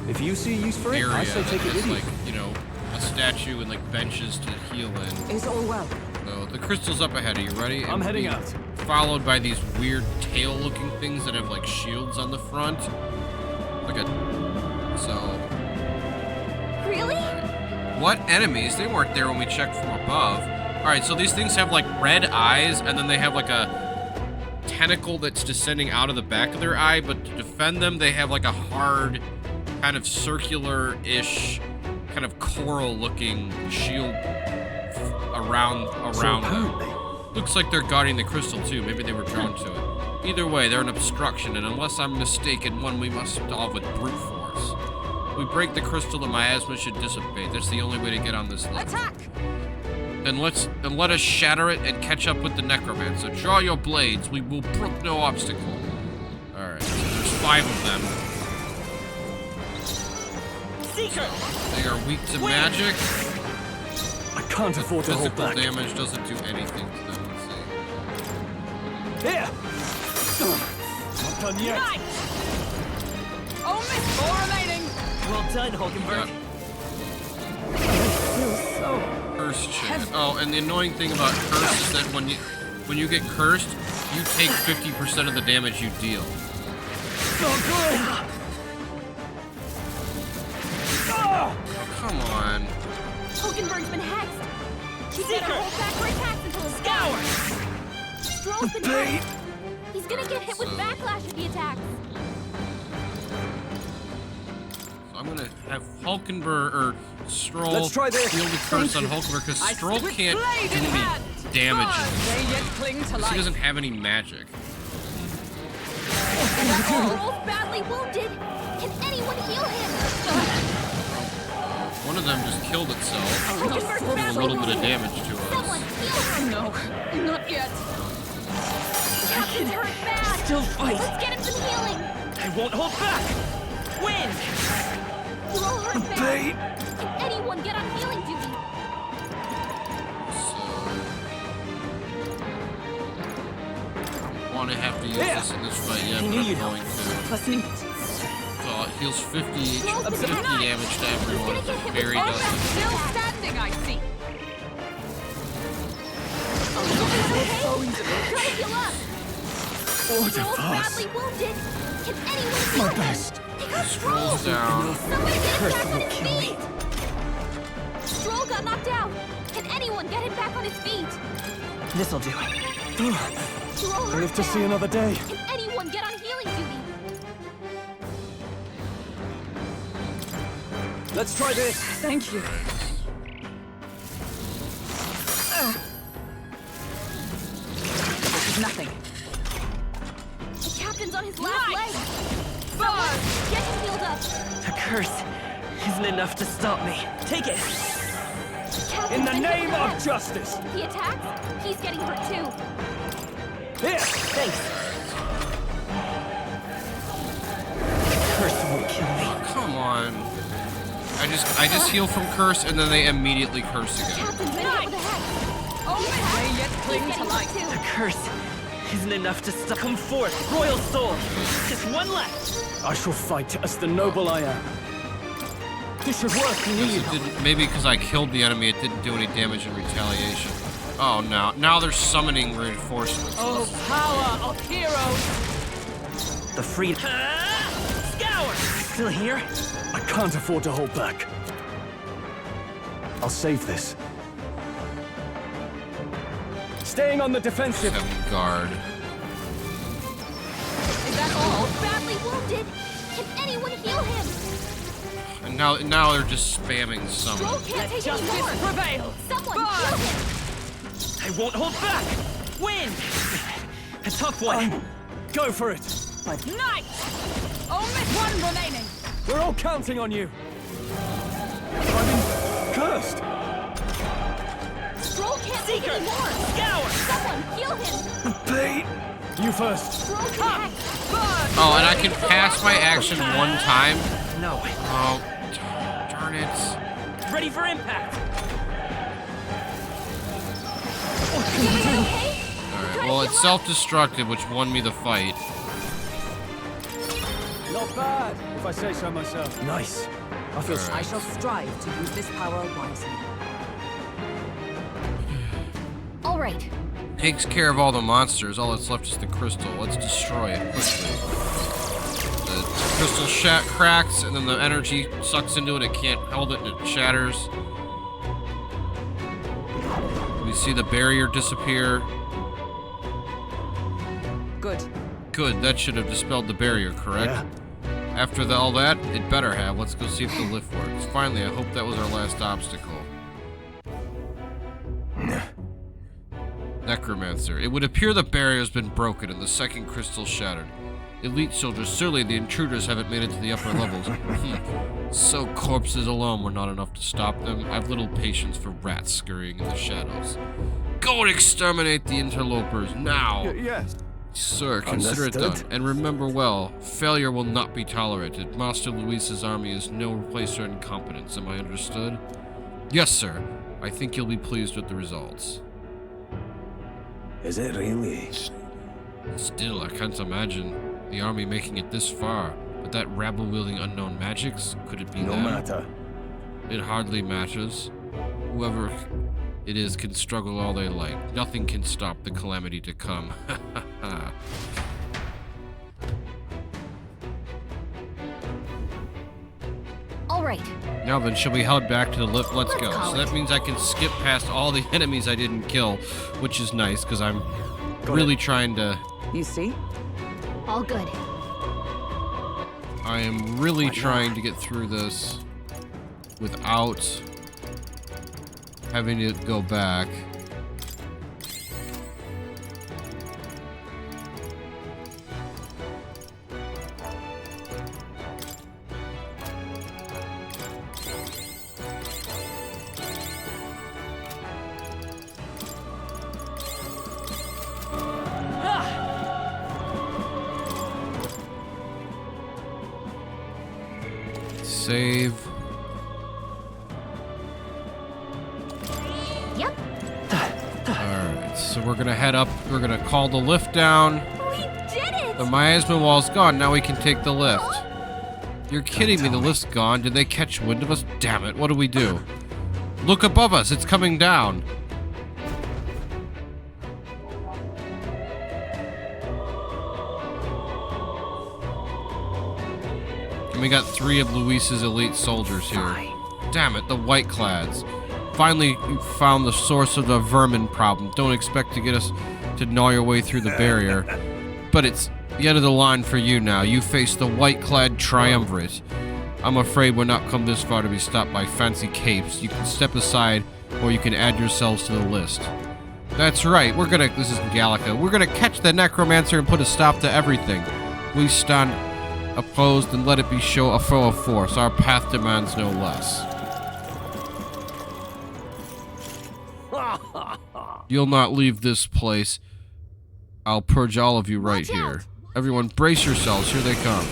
If you see use for it, area I say that take it has with you. like a statue and like benches to heal in. Is all well. So the crystal's up ahead. Are you ready? I'm heading out. Followed by these weird tail-looking things that have like shields on the front. Look at. So. Really? What enemies? They weren't there when we checked from above. All right, so these things have like red eyes, and then they have like a tentacle that's descending out of the back of their eye. But to defend them, they have like a hard, kind of circular-ish, kind of coral-looking shield around them. Looks like they're guarding the crystal too. Maybe they were drawn to it. Either way, they're an obstruction, and unless I'm mistaken, one we must solve with brute force. We break the crystal, the miasma should dissipate. That's the only way to get on this level. Attack! Then let us shatter it and catch up with the Necromancer. Draw your blades. We will brook no obstacle. Alright, so there's 5 of them. Seeker! They are weak to magic. I can't afford to hold Physical back. damage doesn't do anything to them. Let's see. Here! Not done yet. Nice! Oh, miss! 4 remaining! Well done, Hulkenberg. Curse chant. Oh, and the annoying thing about curse is that when you get cursed, you take 50% of the damage you deal. Not good! Come on. Hulkenberg's been hexed. He's Seeker! better hold back for attacks until it's Scour! Stroll's been hexed. He's gonna get hit with backlash if he attacks. So I'm gonna have Hulkenberg or Stroll Let's try this. deal the curse on Hulkenberg because Stroll can't do any damage. They yet cling to He life. doesn't have any magic. Stroll's badly wounded. Can anyone heal him? One of them just killed itself, Hulkenberg's doing a badly little bit of wounded. damage to Someone us. heal him. No, not yet. Captain's hurt bad. Still fight. Let's get him some healing. I won't hold back! Win! Stroll hurt bad. Can anyone get on healing duty? Want to have to use this in this fight, yeah, but I'm going to. Listening. So it heals 50 damage to everyone. Barry All doesn't. that still standing, I see. Try to heal up. Stroll's badly wounded. Can anyone heal him? They got Stroll. Scrolls down. Somebody get him back on his feet. Stroll got knocked out. Can anyone get him back on his feet? This'll do. Stroll hurt Live to see bad. another day. Can anyone get on healing duty? Let's try this. Thank you. This is nothing. The captain's on his last leg. Buzz! Get him healed up. The curse isn't enough to stop me. Take it! Captain's In the been hit name with of that. justice. If he attacks, he's getting hurt too. Here! Thanks. The curse won't kill me. Come on. I just heal from curse and then they immediately curse again. Captain's been hit with a hex. Oh, they yet He's cling to getting life. hurt The too. curse isn't enough to stop. Come forth, royal soul. Just one left. I shall fight as the noble I am. This should work. We need It didn't, maybe because I killed the enemy, it didn't do any damage in retaliation. Oh, now they're summoning reinforcements. Oh, power of heroes! The freedom. Scour! Still here? I can't afford to hold back. I'll save this. Staying on the defensive. Heavy guard. Is that all? Badly wounded. Can anyone heal him? And now they're just spamming Stroll summon. can't take any Justice more. prevail! Someone Buzz! heal him. I won't hold back. Win! A tough one. Go for it. Nice! Only 1 remaining. We're all counting on you. I'm cursed. Stroll can't take Seeker! any more. Scour! Someone heal him. Pain. You first. Stroll Come! can Buzz! Oh, and I can pass my action one time. No. Oh, darn it. Ready for impact. okay? Alright, well, it's self-destructive, which won me the fight. Not bad, if I say so myself. Nice. I feel Alright. I shall strive to use this power wisely. All right. Takes care of all the monsters. All that's left is the crystal. Let's destroy it quickly. The crystal cracks, and then the energy sucks into it. It can't hold it, and it shatters. We see the barrier disappear. Good. Good, that should have dispelled the barrier, correct? Yeah. After all that, it better have. Let's go see if the lift works. Finally, I hope that was our last obstacle. Necromancer. It would appear the barrier has been broken and the second crystal shattered. Elite soldiers. Surely the intruders haven't made it to the upper levels. So corpses alone were not enough to stop them. I have little patience for rats scurrying in the shadows. Go and exterminate the interlopers now! Yes. Sir, consider it done. Understood. And remember well, failure will not be tolerated. Master Luis's army is no place for incompetence. Am I understood? Yes, sir. I think you'll be pleased with the results. Is it really? Still, I can't imagine the army making it this far. But that rabble-wielding unknown magics, could it be No them? matter. It hardly matters. Whoever it is can struggle all they like. Nothing can stop the calamity to come. All right. Now then, shall we head back to the lift? Let's go. call So that means I can skip past all the enemies I didn't kill, which is nice, because I'm really trying to... You see? All good. I am really trying to get through this without having to go back. Save. Yep. Alright, so we're gonna head up. We're gonna call the lift down. We did it! The miasma wall's gone. Now we can take the lift. You're kidding me. The lift's gone. Did they catch wind of us? Damn it. What do we do? Look above us. It's coming down. And we got 3 of Luis's elite soldiers here. Damn it, the white clads. Finally, you found the source of the vermin problem. Don't expect to get us to gnaw your way through the barrier. But it's the end of the line for you now. You face the white-clad triumvirate. I'm afraid we're not come this far to be stopped by fancy capes. You can step aside, or you can add yourselves to the list. That's right, this is Gallica. We're gonna catch the Necromancer and put a stop to everything. We stand opposed and let it be show a foe of force. Our path demands no less. You'll not leave this place. I'll purge all of you right here. Everyone brace yourselves, here they come.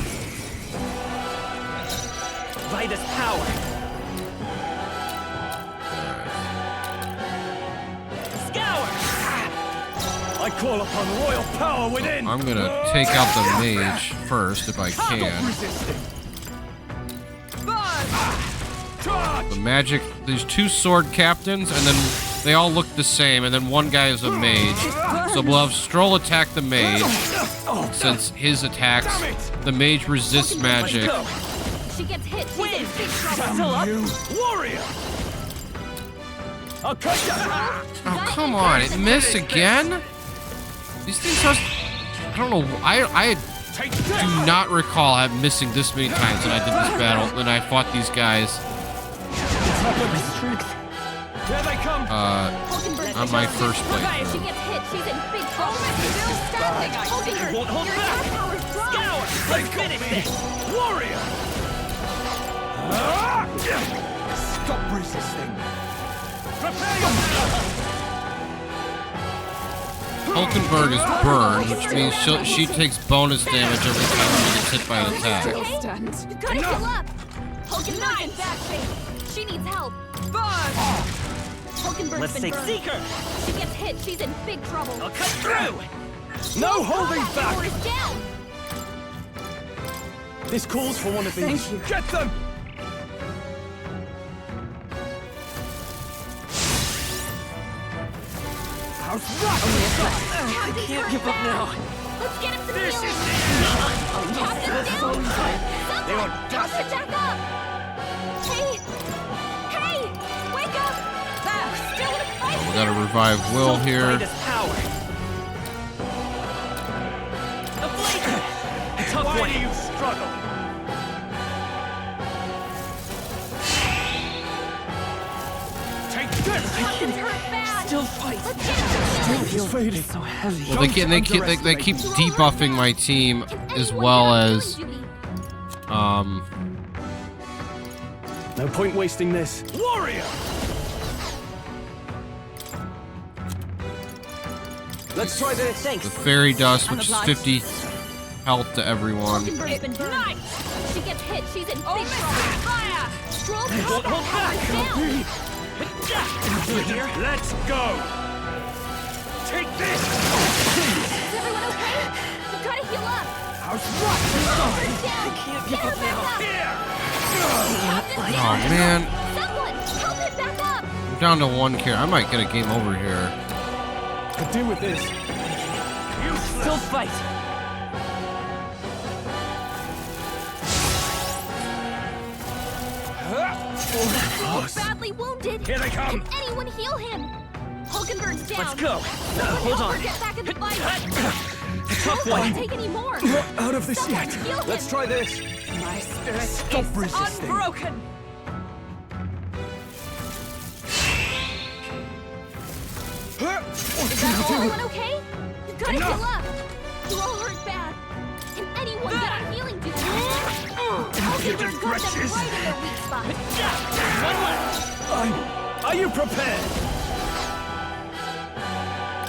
Vitus power. Scour. I call upon royal power within. I'm gonna take out the mage first if I can. The magic, there's 2 sword captains and then they all look the same and then one guy is a mage. So we'll have Stroll attack the mage since his attacks, the mage resists magic. She gets hit. She's Win. in big trouble. Still up. You warrior. I'll cut you. Oh, come on, it missed again? These things are, I don't know, I do not recall missing this many times when I did this battle, when I fought these guys. Here they come. On my first She playthrough. gets hit. She's in big trouble. Still standing. Hulkenberg, Won't hold your back. attack power's dropped. Scour. Let's finish this. Warrior. Stop resisting. Prepare yourself. Hulkenberg is burned, which means she takes bonus damage every time she gets hit by an attack. Okay? You gotta heal up. Hulkenberg's in bad shape. She needs help. Hulkenberg's Let's been take burned. Seeker. She gets hit. She's in big trouble. I'll cut through. No holding Combat back. power is down. This calls for one of these. Thank you. Get them. How's that? Captain's hurt give up bad. now. Let's get him some This healing. is Captain's down. Someone, help her back up. Hey, wake up. We're still in a fight. We gotta revive Will here. Vitus power. A blazer. Tough Why one. do you struggle? Take that. Hawkins hurt bad. Still fight. Let's get him. He's fading. So heavy. Well, they keep debuffing my team as well as No point wasting this. Warrior! Let's try this. the fairy dust, which is 50 health to everyone. Hawkenberg's been burned. She gets hit. She's in big trouble. Fire! Stroll's combat power is down. Let's go! Take this! Is everyone okay? You gotta heal up. How's right? She's down. I can't give Get her up now. back Here! Captain, Oh man, someone help him back up. I'm down to 1 care. I might get a game over here. Could do with this. Still fight. He's badly wounded. Here they come. Can anyone heal him? Hulkenberg's down. Let's go. Someone Hold help on. her get back in the fight. Tough Don't one. take any more. Not out of this Someone yet. heal him. Let's try this. My spirit Stop is resisting. unbroken. Is that everyone okay? You gotta Enough. heal up. You all hurt bad. Can anyone get a healing dude? Hulkenberg got them wretches. right in their weak spot. Are you prepared?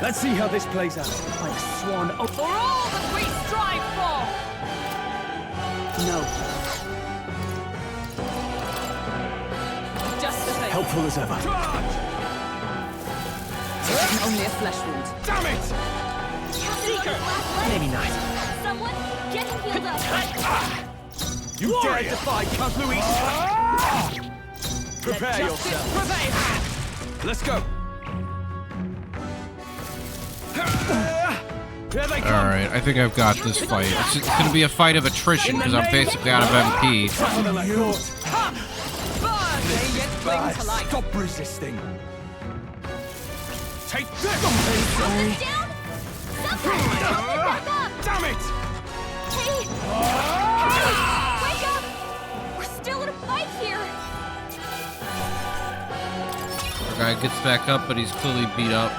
Let's see how this plays out. Like swan. Oh, for all that we strive for. No. Just the same. Helpful as ever. Only a flesh wound. Damn it! Seeker. Maybe not. Someone get him healed up. You dare defy Count Louis? Prepare yourself. Prevail. Let's go. Here they come. Alright, I think I've got this fight. It's going to be a fight of attrition because I'm basically out of MP. Tougher than I thought. Burn, they yet cling to life. Stop resisting. Take this! Hulkenberg's down. Someone help him back up. Damn it! Hey! Hey! Wake up! We're still in a fight here! Our guy gets back up, but he's clearly beat up.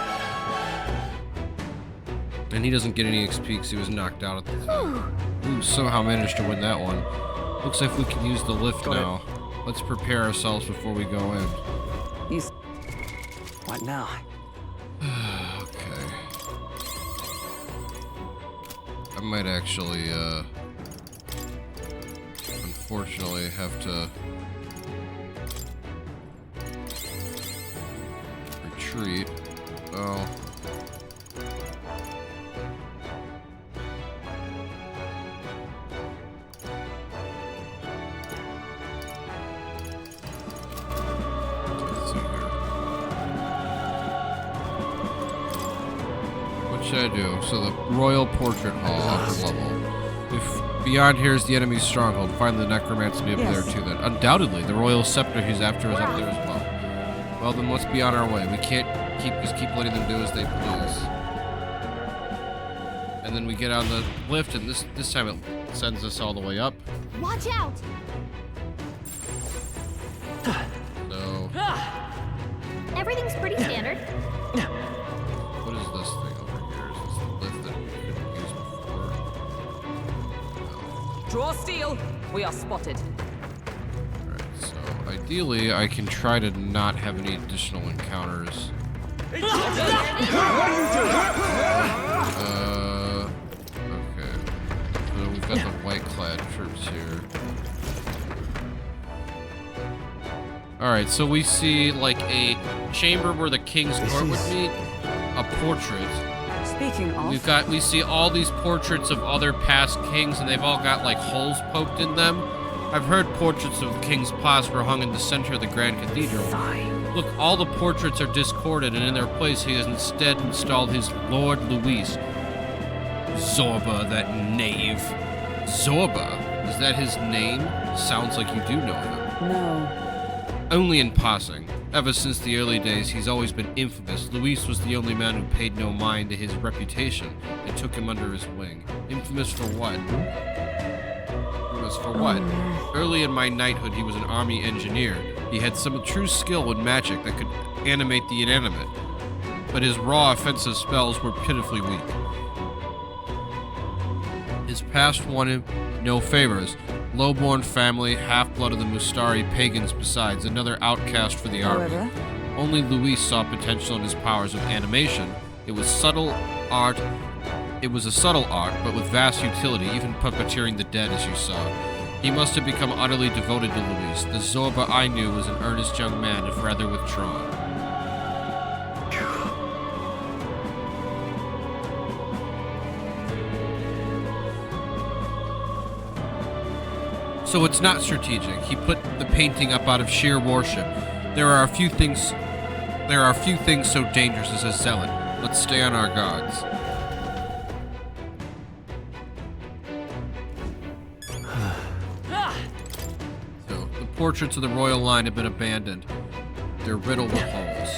And he doesn't get any XP because he was knocked out at the time. Ooh, somehow managed to win that one. Looks like we can use the lift now. Let's prepare ourselves before we go in. He's... What now? Okay. I might actually, unfortunately have to retreat. Oh. Let's see here. What should I do? So the Royal Portrait Hall, upper level. If beyond here is the enemy's stronghold, find the Necromancer to be up there too then. Undoubtedly, the Royal Scepter he's after is up there as well. Well then let's be on our way. We can't just keep letting them do as they please. And then we get on the lift and this time it sends us all the way up. Watch out! So Everything's pretty standard. what is this thing over here? Is this the lift that we couldn't use before? Draw steel. We are spotted. Alright, so ideally I can try to not have any additional encounters. Okay. So we've got the white-clad troops here. Alright, so we see like a chamber where the king's court would meet, a portrait. Speaking of... We see all these portraits of other past kings, and they've all got like holes poked in them. I've heard portraits of kings past were hung in the center of the Grand Cathedral. Look, all the portraits are discorded, and in their place he has instead installed his Lord Luis. Zorba, that knave. Zorba? Is that his name? Sounds like you do know him. No. Only in passing. Ever since the early days, he's always been infamous. Luis was the only man who paid no mind to his reputation and took him under his wing. Infamous for what? Infamous for what? Early in my knighthood, he was an army engineer. He had some true skill with magic that could animate the inanimate, but his raw offensive spells were pitifully weak. His past won him no favors. Lowborn family, half-blood of the Mustari pagans besides, another outcast for the army. However, only Luis saw potential in his powers of animation. It was a subtle art, but with vast utility, even puppeteering the dead as you saw. He must have become utterly devoted to Luis. The Zorba I knew was an earnest young man, if rather withdrawn. So it's not strategic. He put the painting up out of sheer worship. There are a few things so dangerous as a zealot. Let's stay on our guards. So the portraits of the royal line have been abandoned. They're riddled with holes.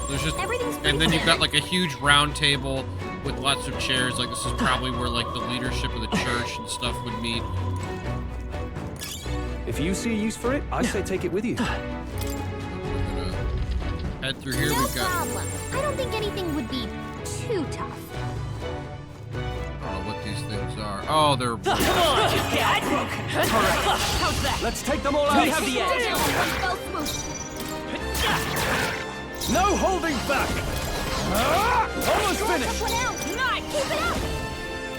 There's just, and then you've got like a huge round table with lots of chairs. Like this is probably where like the leadership of the church and stuff would meet. If you see a use for it, I say take it with you. We're gonna head through here. No We've got. problem. I don't think anything would be too tough. I don't know what these things are. Oh, they're. Come on, get broken. How's that? Let's take them all out. We have the edge. No holding back. Almost finished. One out. Nice. Keep it up.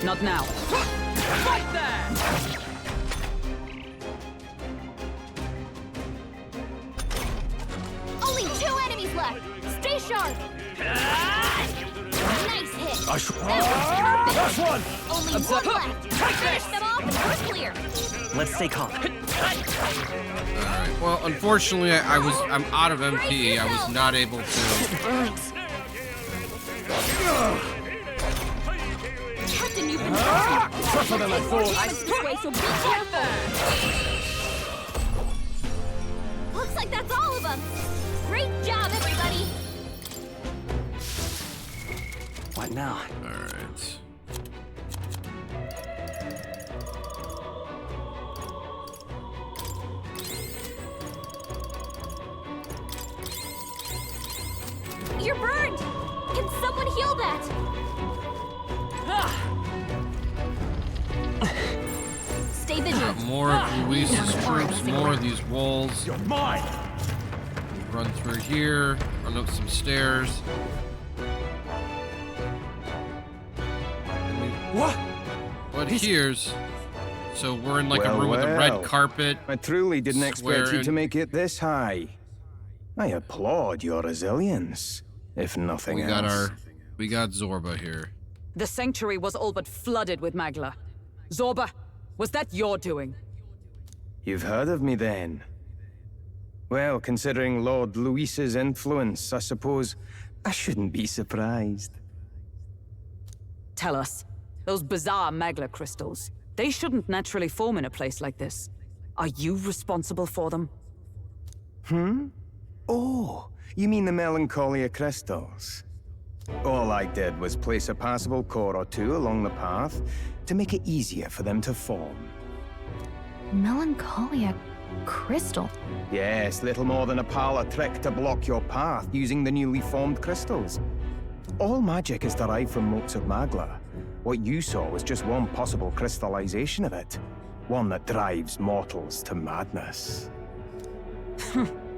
not now. Right there. Only 2 enemies left. Stay sharp. Nice hit. That was perfect. That's one. Only 1 left. Finish them off and we're clear. Let's stay calm. Alright, well, unfortunately, I'm out of MP. I was not able to. Captain, you've been Tougher than I thought. this way, so be careful. Looks like that's all of them. Great job, everybody. What now? Alright. You're burned. Can someone heal that? Stay vigilant. Got more of Luis's troops, more of these walls. You're mine. Run through here, run up some stairs. What? But here's. So we're in like a room with a red carpet. I truly didn't expect you Swear to and- make it this high. I applaud your resilience, if nothing else. We got Zorba here. The sanctuary was all but flooded with Magla. Zorba, was that your doing? You've heard of me then? Well, considering Lord Luis's influence, I suppose I shouldn't be surprised. Tell us, those bizarre Magla crystals, they shouldn't naturally form in a place like this. Are you responsible for them? Oh, you mean the Melancholia crystals? All I did was place a passable core or two along the path to make it easier for them to form. Melancholia crystal. Yes, little more than a parlor trick to block your path using the newly formed crystals. All magic is derived from motes of Magla. What you saw was just one possible crystallization of it. One that drives mortals to madness.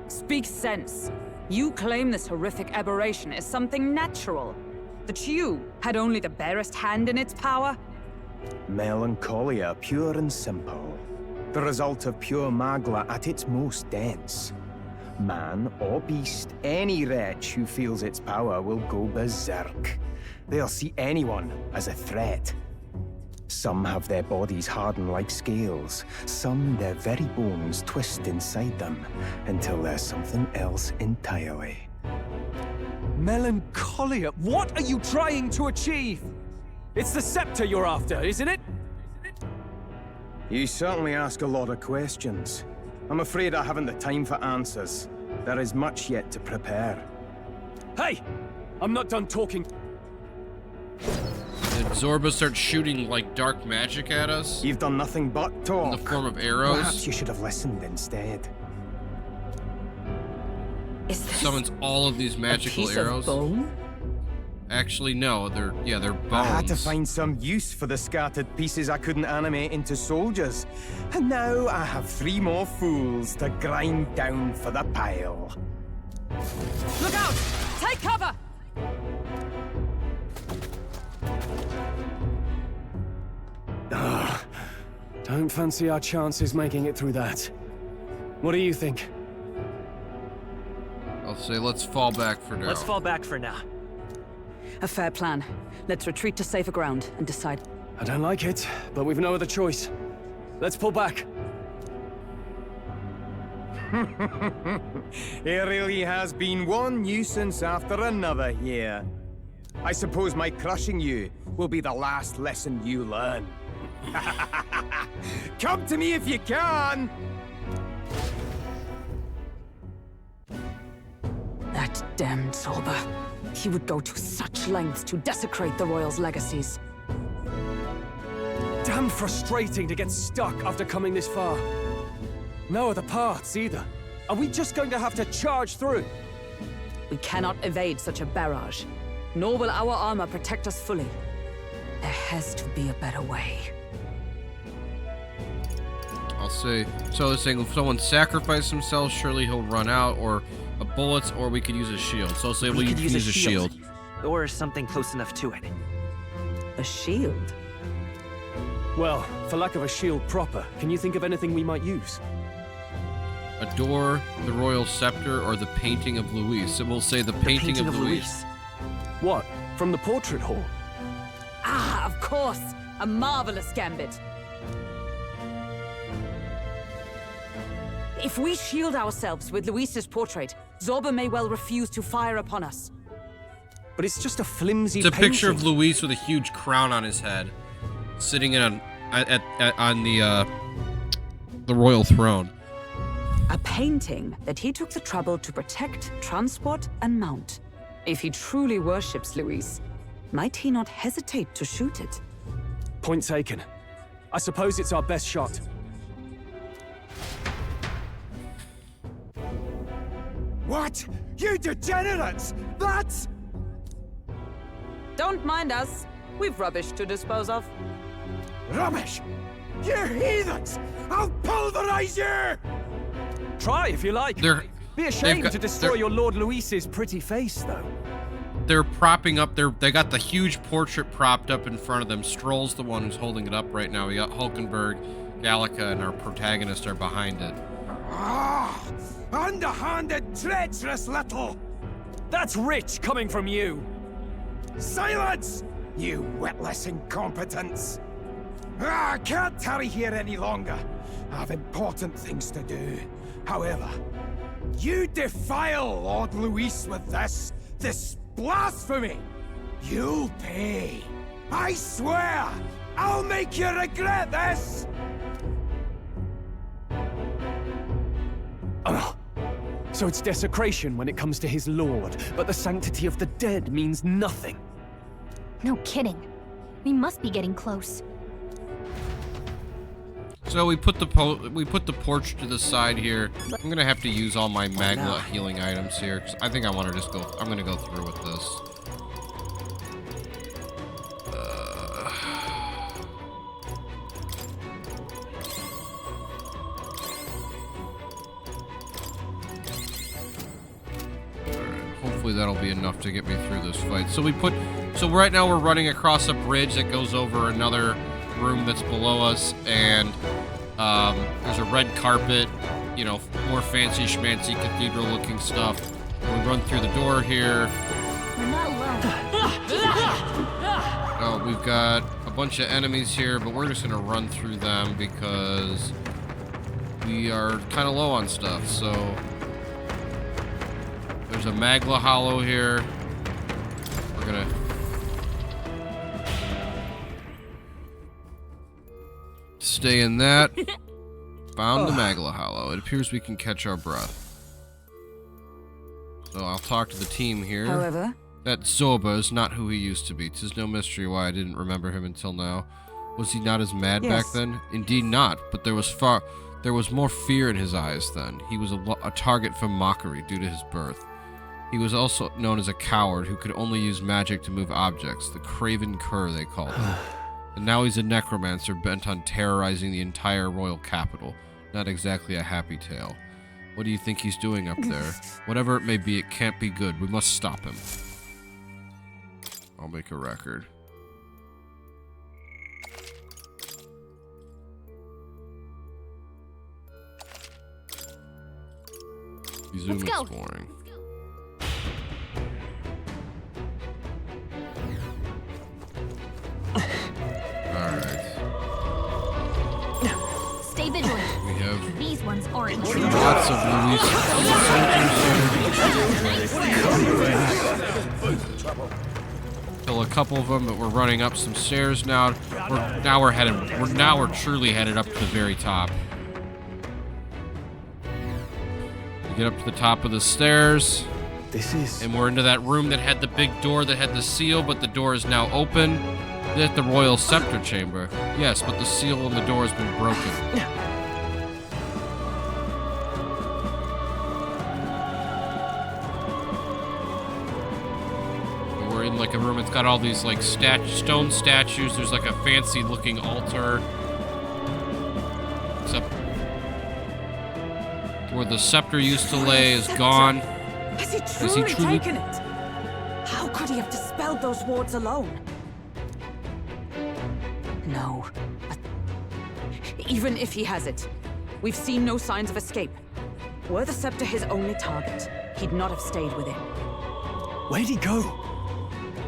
Speak sense. You claim this horrific aberration is something natural. That you had only the barest hand in its power? Melancholia, pure and simple. The result of pure Magla at its most dense. Man or beast, any wretch who feels its power will go berserk. They'll see anyone as a threat. Some have their bodies harden like scales. Some, their very bones twist inside them until there's something else entirely. Melancholia, what are you trying to achieve? It's the scepter you're after, isn't it? You certainly ask a lot of questions. I'm afraid I haven't the time for answers. There is much yet to prepare. Hey! I'm not done talking. Did Zorba starts shooting like dark magic at us You've done nothing but in talk. the form of arrows. Perhaps you should have listened instead. Is this Summons all of these a magical piece arrows. of bone? Actually, no, they're bones. I had to find some use for the scattered pieces I couldn't animate into soldiers. And now I have 3 more fools to grind down for the pile. Look out! Take cover! Don't fancy our chances making it through that. What do you think? I'll say let's fall back for now. Let's fall back for now. A fair plan. Let's retreat to safer ground and decide. I don't like it, but we've no other choice. Let's pull back. It really has been one nuisance after another here. I suppose my crushing you will be the last lesson you learn. Come to me if you can! That damned Zorba. He would go to such lengths to desecrate the Royals' legacies. Damn frustrating to get stuck after coming this far. No other paths either. Are we just going to have to charge through? We cannot evade such a barrage, nor will our armor protect us fully. There has to be a better way. I'll say, so they're saying if someone sacrifices himself, surely he'll run out, or a bullets, or we could use a shield. So I'll say we could can use a shield. Or something close enough to it. A shield? Well, for lack of a shield proper, can you think of anything we might use? A door, the royal scepter, or the painting of Luis. So we'll say the painting of Luis. What? From the portrait hall? Ah, of course! A marvelous gambit! If we shield ourselves with Luis's portrait, Zorba may well refuse to fire upon us. But it's just a flimsy It's a painting. picture of Luis with a huge crown on his head, sitting on the royal throne. A painting that he took the trouble to protect, transport, and mount. If he truly worships Luis, might he not hesitate to shoot it? Point taken. I suppose it's our best shot. What? You degenerates! That's... Don't mind us. We've rubbish to dispose of. rubbish! You heathens! I'll pulverize you! Try if you like. Be ashamed to destroy your Lord Luis's pretty face, though. They're propping up they got the huge portrait propped up in front of them. Stroll's the one who's holding it up right now. We got Hulkenberg, Gallica, and our protagonist are behind it. Ah! Underhanded, treacherous little... That's rich coming from you. Silence! You witless incompetents! I can't tarry here any longer. I have important things to do. However, you defile Lord Luis with this blasphemy! You'll pay! I swear! I'll make you regret this! So it's desecration when it comes to his lord, but the sanctity of the dead means nothing. No kidding. We must be getting close. So we put the portrait to the side here. I'm gonna have to use all my Magla healing items here, 'cause I think I want to just go. I'm gonna go through with this. Hopefully that'll be enough to get me through this fight. So right now we're running across a bridge that goes over another room that's below us, and there's a red carpet, you know, more fancy schmancy cathedral looking stuff. We run through the door here. We're not alone. Oh, we've got a bunch of enemies here, but we're just gonna run through them because we are kind of low on stuff. So there's a Magla Hollow here. We're gonna stay in that. Found the Magla Hollow. It appears we can catch our breath. So I'll talk to the team here. However, That Zorba is not who he used to be. 'Tis no mystery why I didn't remember him until now. Was he not as mad back then? Indeed not, but there was more fear in his eyes then. He was a target for mockery due to his birth. He was also known as a coward who could only use magic to move objects, the Craven Cur they called him. And now he's a necromancer bent on terrorizing the entire royal capital. Not exactly a happy tale. What do you think he's doing up there? Whatever it may be, it can't be good. We must stop him. I'll make a record. Resume exploring. Alright. Stay vigilant. We have These ones aren't. lots of Luis. Kill a couple of them, but we're running up some stairs now. We're truly headed up to the very top. We get up to the top of the stairs. And we're into that room that had the big door that had the seal, but the door is now open. At the Royal Scepter Chamber. Yes, but the seal on the door has been broken. We're in like a room, it's got all these like stone statues. There's like a fancy looking altar. Except where the scepter used to lay is gone. Has he truly taken it? How could he have dispelled those wards alone? No. But even if he has it, we've seen no signs of escape. Were the scepter his only target, he'd not have stayed within. Where'd he go?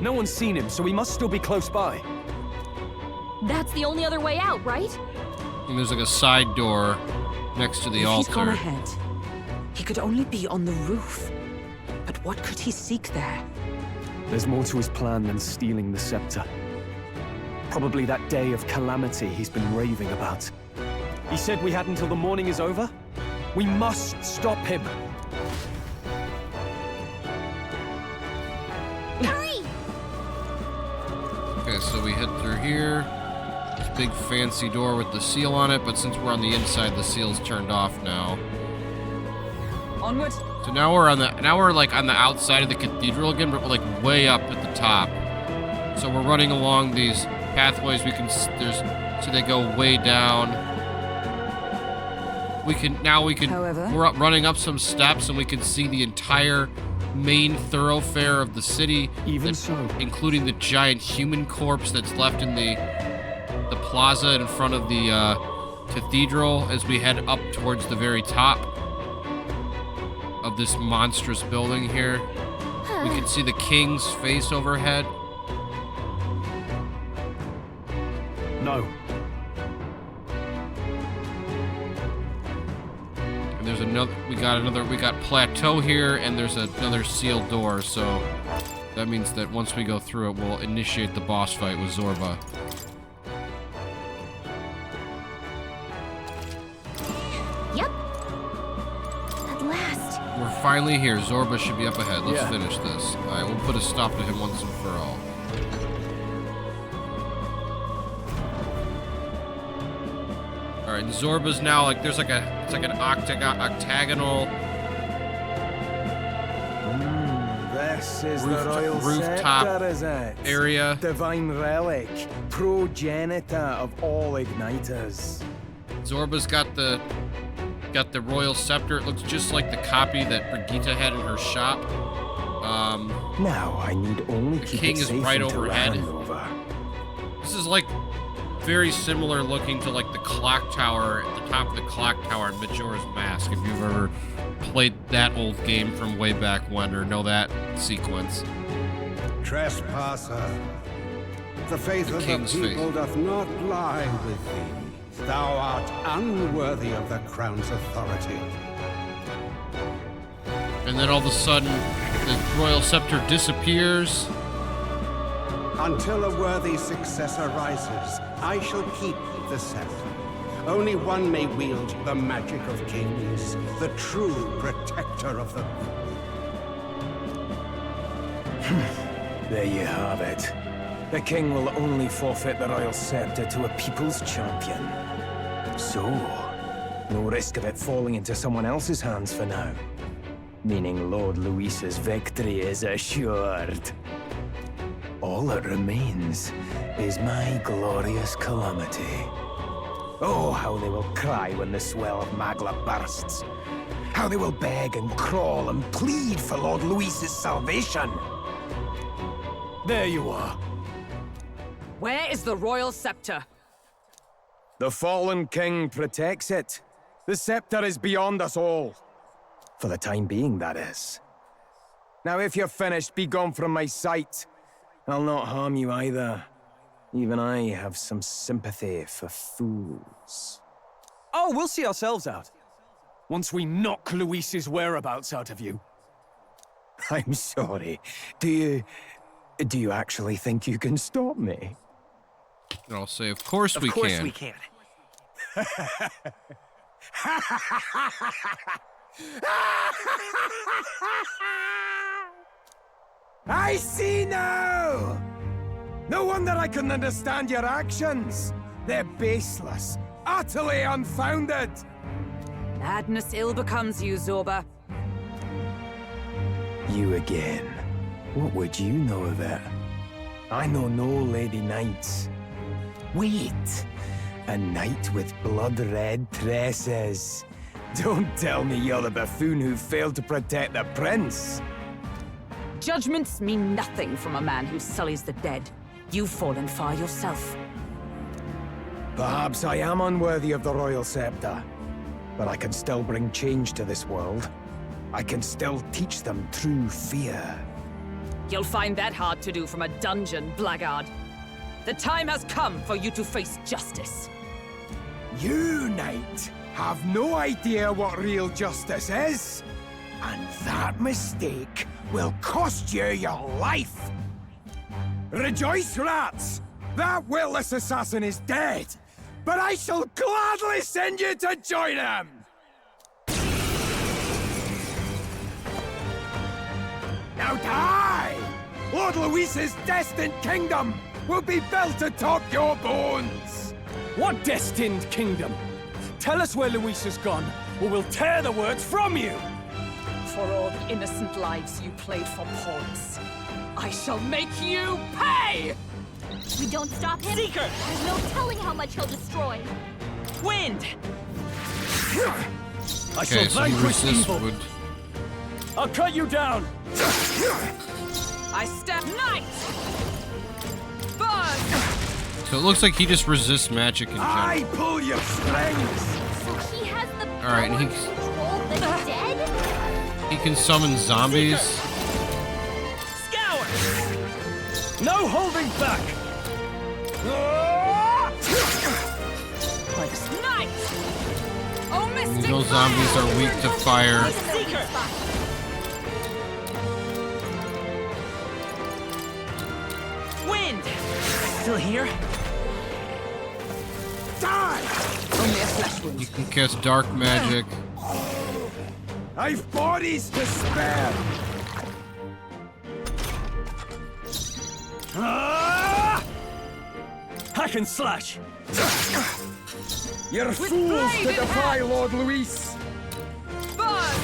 No one's seen him, so he must still be close by. That's the only other way out, right? And there's like a side door next to the altar. He's gone ahead. He could only be on the roof. But what could he seek there? There's more to his plan than stealing the scepter. Probably that day of calamity he's been raving about. He said we had until the morning is over? We must stop him! Hurry! Okay, so we head through here. This big fancy door with the seal on it, but since we're on the inside, the seal's turned off now. Onward. So now we're like on the outside of the cathedral again, but we're like way up at the top. So we're running along these pathways. So they go way down. However, we're running up some steps and we can see the entire main thoroughfare of the city. Including the giant human corpse that's left in the plaza in front of the cathedral as we head up towards the very top of this monstrous building here. We can see the king's face overhead. No. And there's we got plateau here, and there's another sealed door, so that means that once we go through it, we'll initiate the boss fight with Zorba. Yep. At last. We're finally here. Zorba should be up ahead. Let's finish this. Alright, we'll put a stop to him once and for all. Alright, and Zorba's now like it's like an octagonal This is the royal rooftop scepter, is it? area. Divine relic, progenitor of all igniters. Zorba's got the royal scepter. It looks just like the copy that Brigitte had in her shop. Now I need only the keep king it is safe right until overhead. handover. This is like very similar looking to like the clock tower at the top of the clock tower in Majora's Mask. If you've ever played that old game from way back when or know that sequence. Trespasser, the faith of the people doth not lie with thee. Thou art unworthy of the crown's authority. And then all of a sudden, the royal scepter disappears. Until a worthy successor rises, I shall keep the scepter. Only one may wield the magic of kings, the true protector of the... There you have it. The king will only forfeit the royal scepter to a people's champion. So, no risk of it falling into someone else's hands for now. Meaning Lord Luis's victory is assured. All that remains is my glorious calamity. Oh, how they will cry when the swell of Magla bursts. How they will beg and crawl and plead for Lord Luis's salvation. There you are. Where is the royal scepter? The fallen king protects it. The scepter is beyond us all. For the time being, that is. Now, if you're finished, be gone from my sight. I'll not harm you either. Even I have some sympathy for fools. Oh, we'll see ourselves out. Once we knock Luis's whereabouts out of you. I'm sorry. Do you actually think you can stop me? And I'll say, of course we can. Of course we can. I see now! No wonder I couldn't understand your actions. They're baseless, utterly unfounded. Madness ill becomes you, Zorba. You again. What would you know of it? I know no lady knights. Wait! A knight with blood-red tresses. Don't tell me you're the buffoon who failed to protect the prince. Judgments mean nothing from a man who sullies the dead. You've fallen far yourself. Perhaps I am unworthy of the royal scepter, but I can still bring change to this world. I can still teach them true fear. You'll find that hard to do from a dungeon, blackguard. The time has come for you to face justice. You, knight, have no idea what real justice is. And that mistake will cost you your life. Rejoice, rats! That witless assassin is dead, but I shall gladly send you to join him! Now die! Lord Luis's destined kingdom will be built atop your bones! What destined kingdom? Tell us where Luis has gone, or we'll tear the words from you! For all the innocent lives you played for pawns, I shall make you pay! We don't stop him. Seeker! There's no telling how much he'll destroy. Wind! I Okay, shall so he vanquish resists evil. wood. I'll cut you down! I step night! Burn! So it looks like he just resists magic in general. I pull your strings! So he has the power Alright, and to control the dead? He can summon zombies. Scour! No holding back! By this night! Oh, mystic Those zombies are weak to fire. Seeker! Wind! Still here? Die! Only a flesh wound. You can cast dark magic. I've bodies to spare! Hack and slash! You're fools to blade in defy hand. Lord Luis! Burn!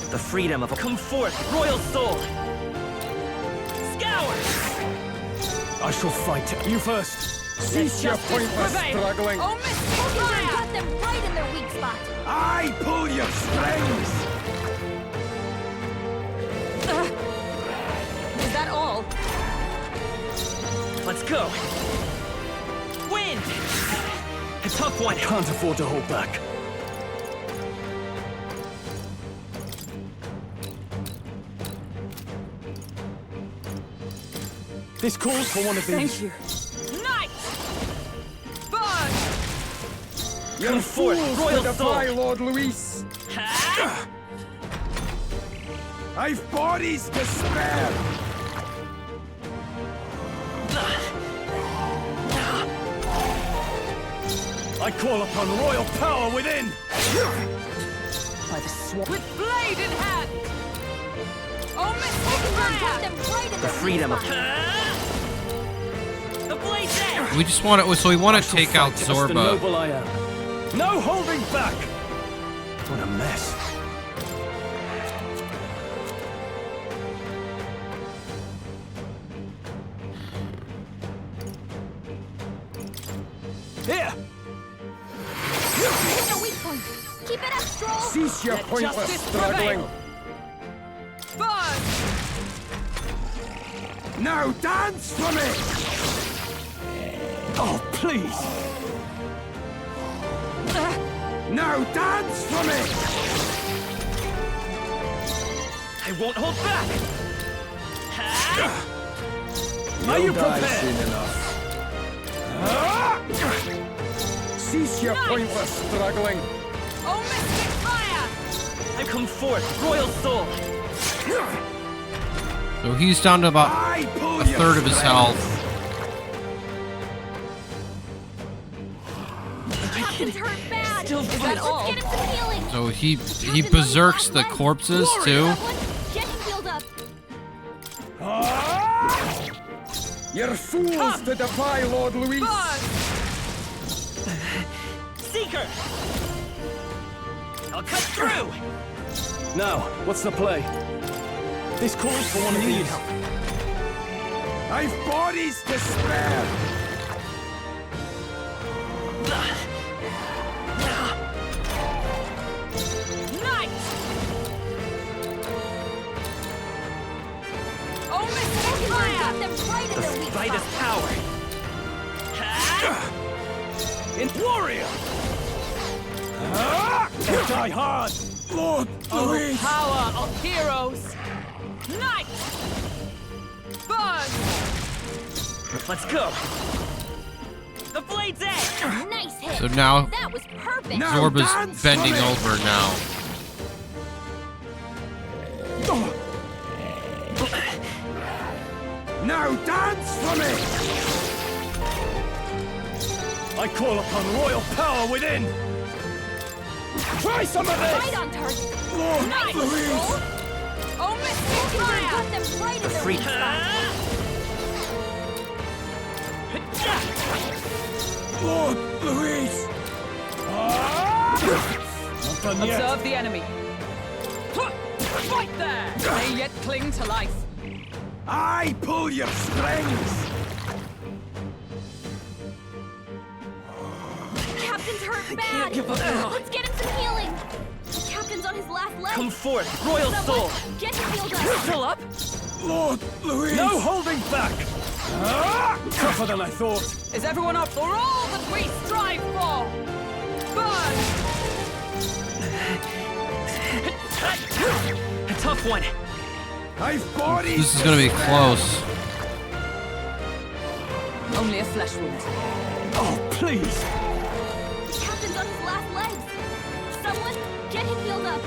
The freedom of a... Come forth, royal soul! Scour! I shall fight. You first. Cease your Justice pointless prevail. struggling! Oh, mystic You fire! got them right in their weak spot. I pull your strings! Is that all? Let's go! Wind! A tough one! Can't afford to hold back. This calls for one of these. Thank you. Night! Burn! You're Come forth, fools royal to defy soul. Lord Luis! Ha! I've bodies to spare! I call upon royal power within! By the sword. With blade in hand! The freedom of... The blaze edge! We just want to. So we want to take out Just the Zorba. noble I am. No holding back! What a mess. Here! Hit the weak point. Keep it up, Stroll. Cease your Let pointless justice struggling! Now dance for me! Oh, please! Now dance for me! I won't hold back! Are you prepared? Cease your pointless struggling! Oh, mystic fire! I come forth, royal soul! So he's down to about I pull a third of his health. Captain's hurt bad. Still Is that fight. all? Let's get him some healing. So he berserks the corpses too. Someone get him healed up. You're fools to defy Lord Luis! Seeker! I'll cut through! Now, what's the play? This calls for one of these. I've bodies to spare! Night! Oh, mystic fire! Got them right in The their weak fight is spot. power! In warrior! Die hard! Lord Luis! Power of heroes! Night! Burn! Let's go! The blade's edge! Nice hit. So now That was perfect. Now Zorba's dance bending for me. over now. Now dance for me! I call upon royal power within! Try some of Right this! on target. Lord Nice, Luis! Stroll. Oh, mystic Got fire! them right in their Free. weak spot. Lord Luis! Not done yet. Observe the enemy. Right there! They yet cling to life. I pull your strings! Captain's hurt bad. can't give up now. Let's get him some healing. The captain's on his last leg. Come forth, royal soul! Someone get him healed up. Still up? Lord Luis! No holding back! Tougher than I thought. Is everyone up for all that we strive for? Burn! A tough one. I've bodies! This is gonna be close. Only a flesh wound. Oh, please! The captain's on his last legs. Someone get him healed up.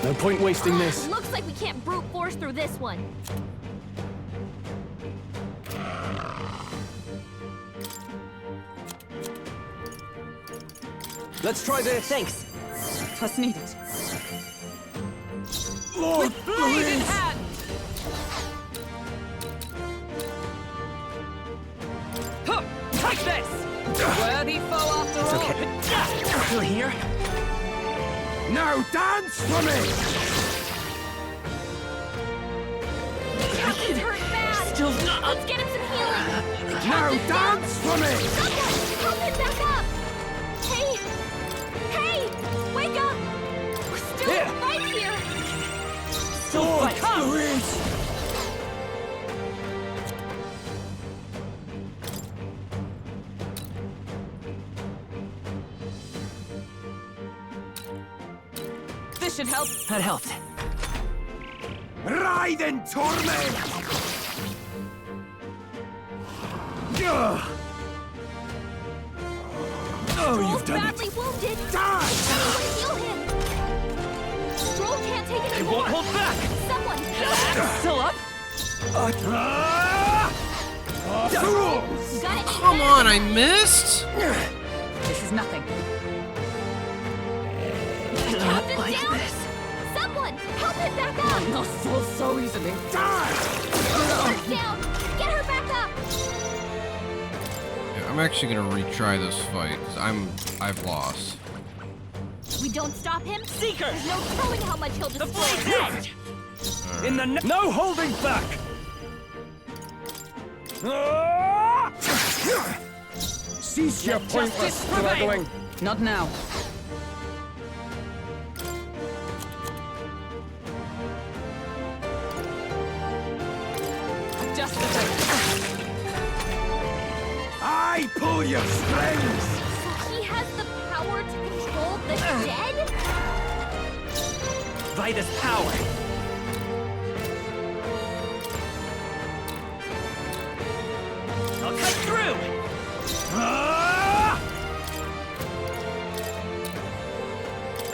No point wasting this. Looks like we can't brute force through this one. Let's try this. Thanks. Trust needed. Lord Blade in Luis! hand! Huh, take this! Worthy foe after all. Okay. Still here? Now dance for me! Captain's hurt bad. Still Let's get him some healing. Now dance for me! Someone help him back up. Hey, hey, wake up. We're still Here. in a fight here. Still Lord fight. Luis! This should help. That helped. Ride in torment! Ugh. Oh, Stroll's you've done badly it! wounded. Die! Someone heal him. Stroll can't take it I anymore. won't hold back. Someone heal him. Still up? Fools! You gotta eat Come that. on, I missed. This is nothing. Knocked us like down? this. Someone, help him back up! Not fall so easily. Her down! Get her back up! Yeah, I'm actually gonna retry this fight because I've lost. We don't stop him? Seeker! There's no telling how much he'll The destroy. blade's edge! In the no holding back. Cease your pointless struggling. Not now. Justice. I pull your strings! So he has the power to control the dead? Vida's power. I'll cut through!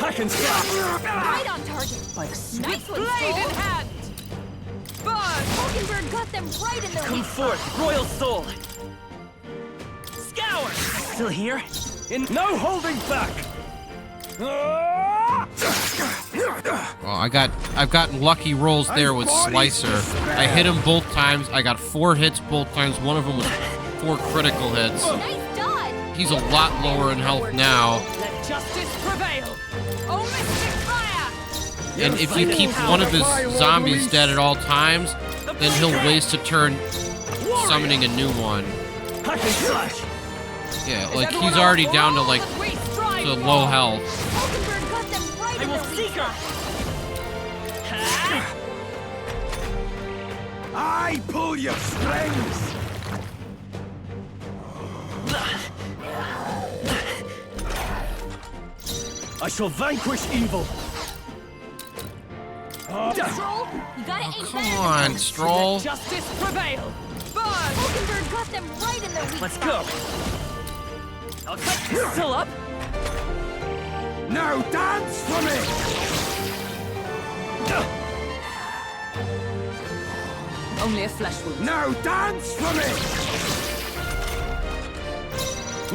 I can stop. Right on target. Like Nice one, Blade in Soul. hand. Burn. Hulkenberg got them right in their Come weak forth, royal soul! Scour! Still here? In no holding back. Well, I've gotten lucky rolls there with Slicer. I hit him both times. I got 4 hits both times. One of them was 4 critical hits. Nice dodge. He's a lot lower in health now. Let justice prevail. Oh, mystic fire. And if you keep one of his zombies dead at all times, then he'll waste a turn summoning a new one. I can slash. Yeah, like he's already down to like We strive to for. low health. Hulkenberg got them right I in will their weak Seeker! spot. I pull your strings! I shall vanquish evil. Stroll, you gotta aim Come better. on, Stroll. Let justice prevail. Burn. Hulkenberg got them right in their weak Let's spot. go! I'll cut still up! Now dance for me! only a flesh wound. Now dance for me!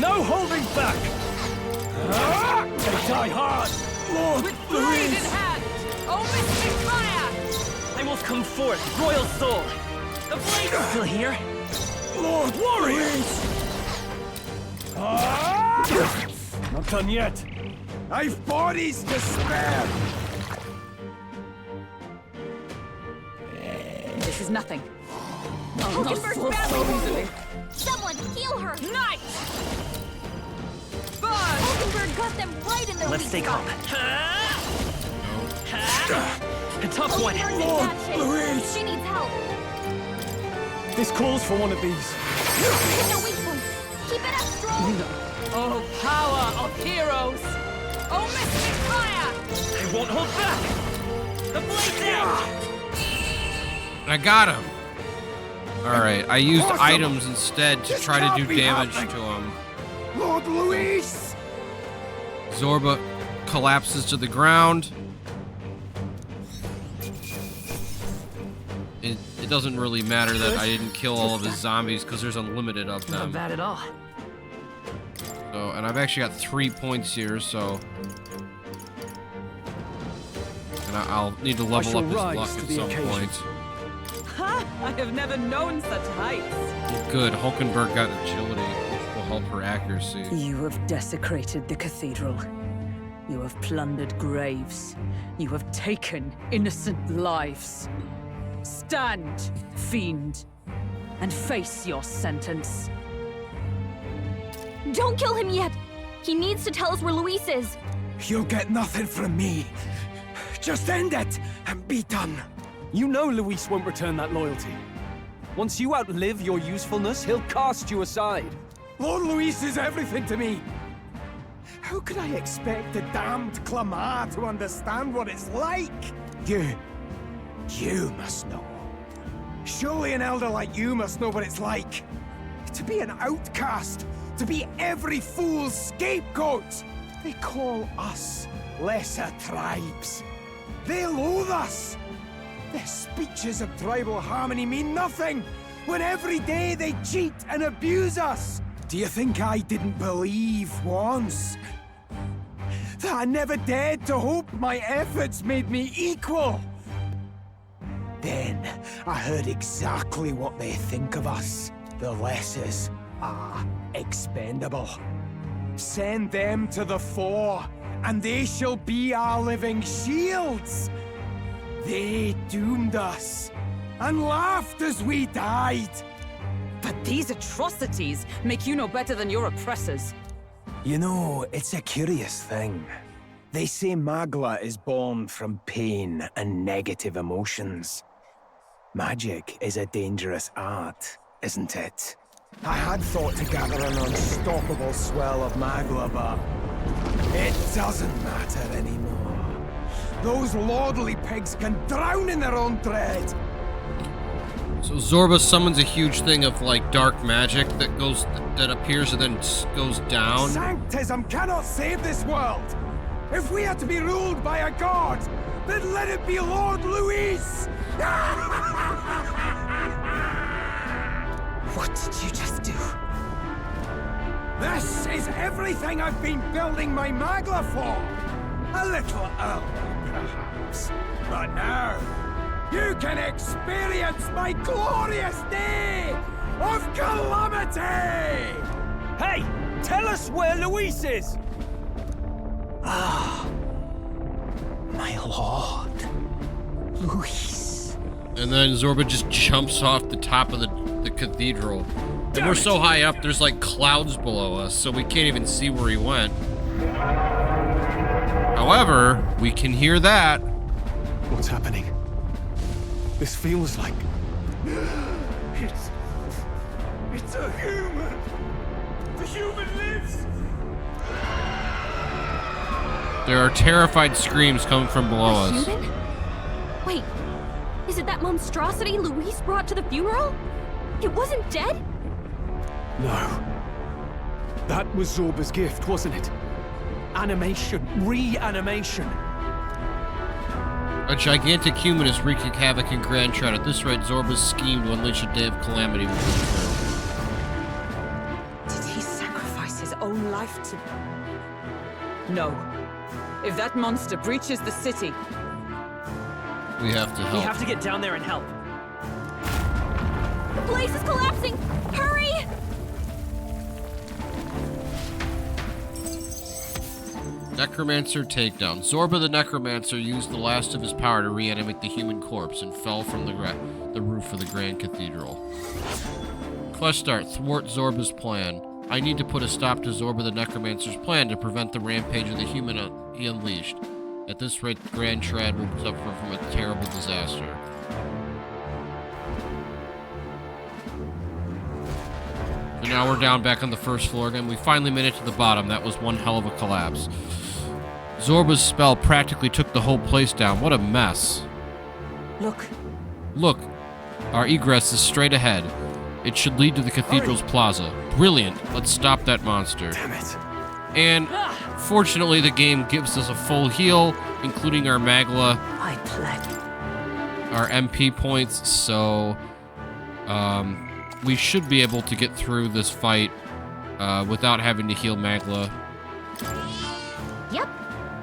No holding back. They die hard. Lord With blade in Louise. hand. Oh, mystic fire. I will come forth, royal soul! The blade's still here? Lord Warriors. Not done yet. I've bodies to spare! This is nothing. Oh, not Hulkenberg's fall badly so wounded. easily. Someone, heal her. Knight. Burn. Hulkenberg got them right in their Let's weak stay spot. calm. A tough one! Hulkenberg's in Lord bad shape. Louise. She needs help. This calls for one of these. Hit the weak point. Keep it up, Stroll. Oh, power of heroes. Oh, mystic fire. I won't hold back! The blade's edge! I got him. All right, I used items instead to try to do damage to him. Lord Louise! Zorba collapses to the ground. It doesn't really matter that I didn't kill all of his zombies because there's unlimited of Not them. bad at all. So, and I've actually got 3 points here, so. And I'll need to level shall up his rise luck to at the some occasion. point. Ha! I have never known such heights. Well, good, Hulkenberg got agility, which will help her accuracy. You have desecrated the cathedral. You have plundered graves. You have taken innocent lives. Stand, fiend, and face your sentence. Don't kill him yet. He needs to tell us where Luis is. You'll get nothing from me. Just end it and be done. You know Luis won't return that loyalty. Once you outlive your usefulness, he'll cast you aside. Lord Louise is everything to me. How could I expect the damned Clamar to understand what it's like? You must know. Surely an elder like you must know what it's like. To be an outcast, to be every fool's scapegoat. They call us lesser tribes. They loathe us. Their speeches of tribal harmony mean nothing, when every day they cheat and abuse us. Do you think I didn't believe once that I never dared to hope my efforts made me equal. Then I heard exactly what they think of us. The lessers are expendable. Send them to the fore, and they shall be our living shields. They doomed us, and laughed as we died. But these atrocities make you no better than your oppressors. You know, it's a curious thing. They say Magla is born from pain and negative emotions. Magic is a dangerous art, isn't it? I had thought to gather an unstoppable swell of Magla, but it doesn't matter anymore. Those lordly pigs can drown in their own dread. So Zorba summons a huge thing of like dark magic that appears and then goes down. Sanctism cannot save this world. If we are to be ruled by a god, then let it be Lord Luis. What did you just do? This is everything I've been building my Magla for. A little early, perhaps. But now, you can experience my glorious day of calamity! Hey! Tell us where Luis is! Ah, my lord. Luis. And then Zorba just jumps off the top of the cathedral. And we're so high up, there's like clouds below us, so we can't even see where he went. However, we can hear that. What's happening? This feels like... It's a human! The human lives! There are terrified screams coming from below us. Human? Wait, is it that monstrosity Luis brought to the funeral? It wasn't dead? No. That was Zorba's gift, wasn't it? Animation. Reanimation. A gigantic human is wreaking havoc in Grand Trad. At this rate, Zorba's scheme to unleash a day of calamity will be true. Did he sacrifice his own life to... No. If that monster breaches the city... We have to help. We have to get down there and help. The place is collapsing! Hurry! Necromancer takedown. Zorba the Necromancer used the last of his power to reanimate the human corpse and fell from the roof of the Grand Cathedral. Quest start. Thwart Zorba's plan. I need to put a stop to Zorba the Necromancer's plan to prevent the rampage of the human he unleashed. At this rate, Grand Trad will suffer from a terrible disaster. So now we're down back on the first floor again. We finally made it to the bottom. That was one hell of a collapse. Zorba's spell practically took the whole place down. What a mess. Look. Look. Our egress is straight ahead. It should lead to the cathedral's plaza. Brilliant. Let's stop that monster. Damn it. And fortunately, the game gives us a full heal, including our Magla, I pled. our MP points, so we should be able to get through this fight without having to heal Magla. Yep.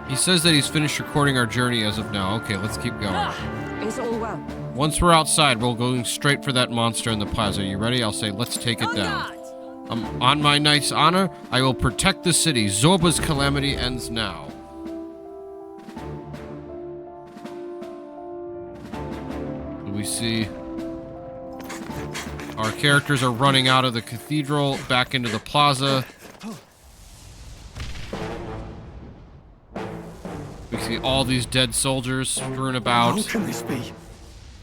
He says that he's finished recording our journey as of now. Okay, let's keep going. Is all well? Once we're outside, we're going straight for that monster in the plaza. You ready? I'll say, let's take it down. On my knight's honor, I will protect the city. Zorba's calamity ends now. We see our characters are running out of the cathedral, back into the plaza. We see all these dead soldiers strewn about. How can this be?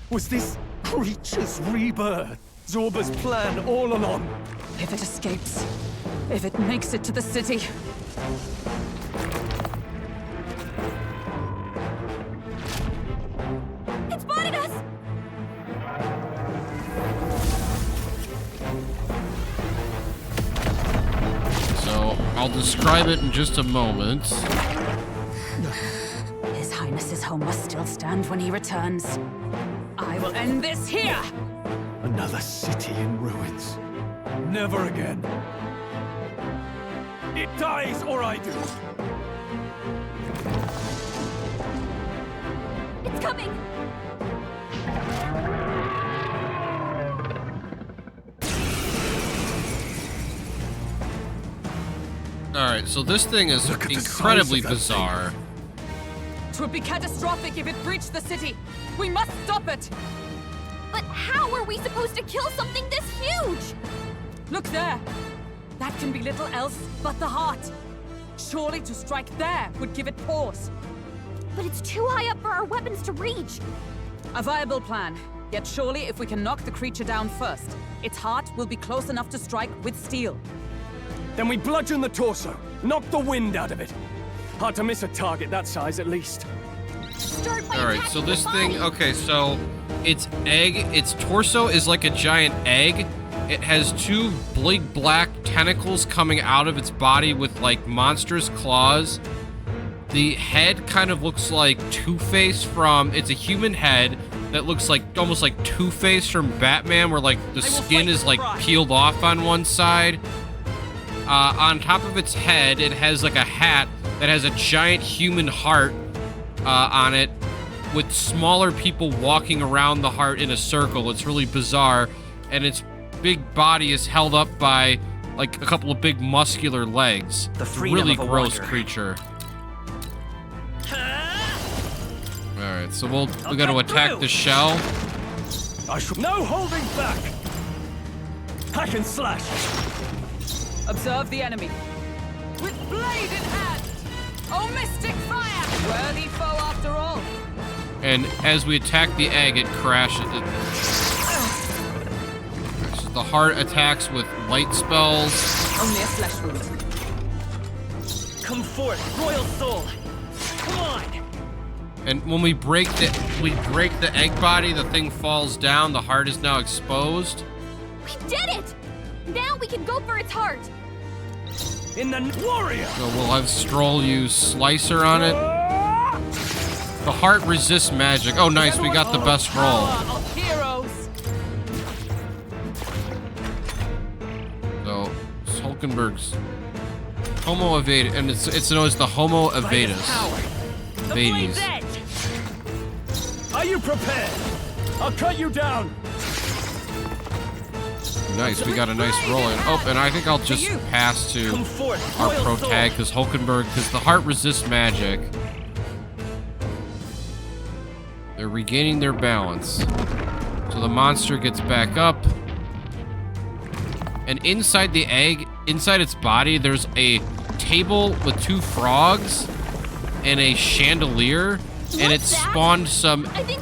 Was this creature's rebirth Zorba's plan all along? If it escapes, if it makes it to the city... It spotted us! So I'll describe it in just a moment. His Highness's home must still stand when he returns. I will end this here! Another city in ruins. Never again. It dies or I do. coming! Alright, so this thing is incredibly bizarre. It would be catastrophic if it breached the city. We must stop it. But how are we supposed to kill something this huge? Look there. That can be little else but the heart. Surely to strike there would give it pause. But it's too high up for our weapons to reach. A viable plan. Yet surely if we can knock the creature down first, its heart will be close enough to strike with steel. Then we bludgeon the torso, knock the wind out of it. Hard to miss a target that size, at least. Start by Alright, attacking so this the thing, body. okay, so its torso is like a giant egg. It has two big black tentacles coming out of its body with like monstrous claws. The head kind of looks like Two-Face from, it's a human head that looks like almost like Two-Face from Batman, where like the skin is like peeled off on one side. On top of its head, it has like a hat that has a giant human heart on it, with smaller people walking around the heart in a circle. It's really bizarre, and its big body is held up by like a couple of big muscular legs. The It's a freedom really of a gross wanderer. creature. All right, so we got to attack the shell. No holding back! Hack and slash! Observe the enemy. With blade in hand! Oh, mystic fire! Worthy foe after all. And as we attack the egg, it crashes. The heart attacks with light spells. Only a flesh wound. Come forth, royal soul. Come on. And when we break the egg body, the thing falls down. The heart is now exposed. We did it! Now we can go for its heart. In the warrior! So we'll have Stroll use Slicer on it. The heart resists magic. Oh, nice. We got the best roll. Power of heroes. So Hulkenberg's Homo Evadus, and it's known as the Homo Evadus. The blade's Evades. edge. Are you prepared? I'll cut you down! Nice. We got a nice roll in. Oh, and I think I'll just pass to Come forth, our royal pro soul. tag because Hulkenberg, because the heart resists magic. They're regaining their balance. So the monster gets back up. And inside the egg, inside its body, there's a table with two frogs and a chandelier, and it What's that? spawned some I think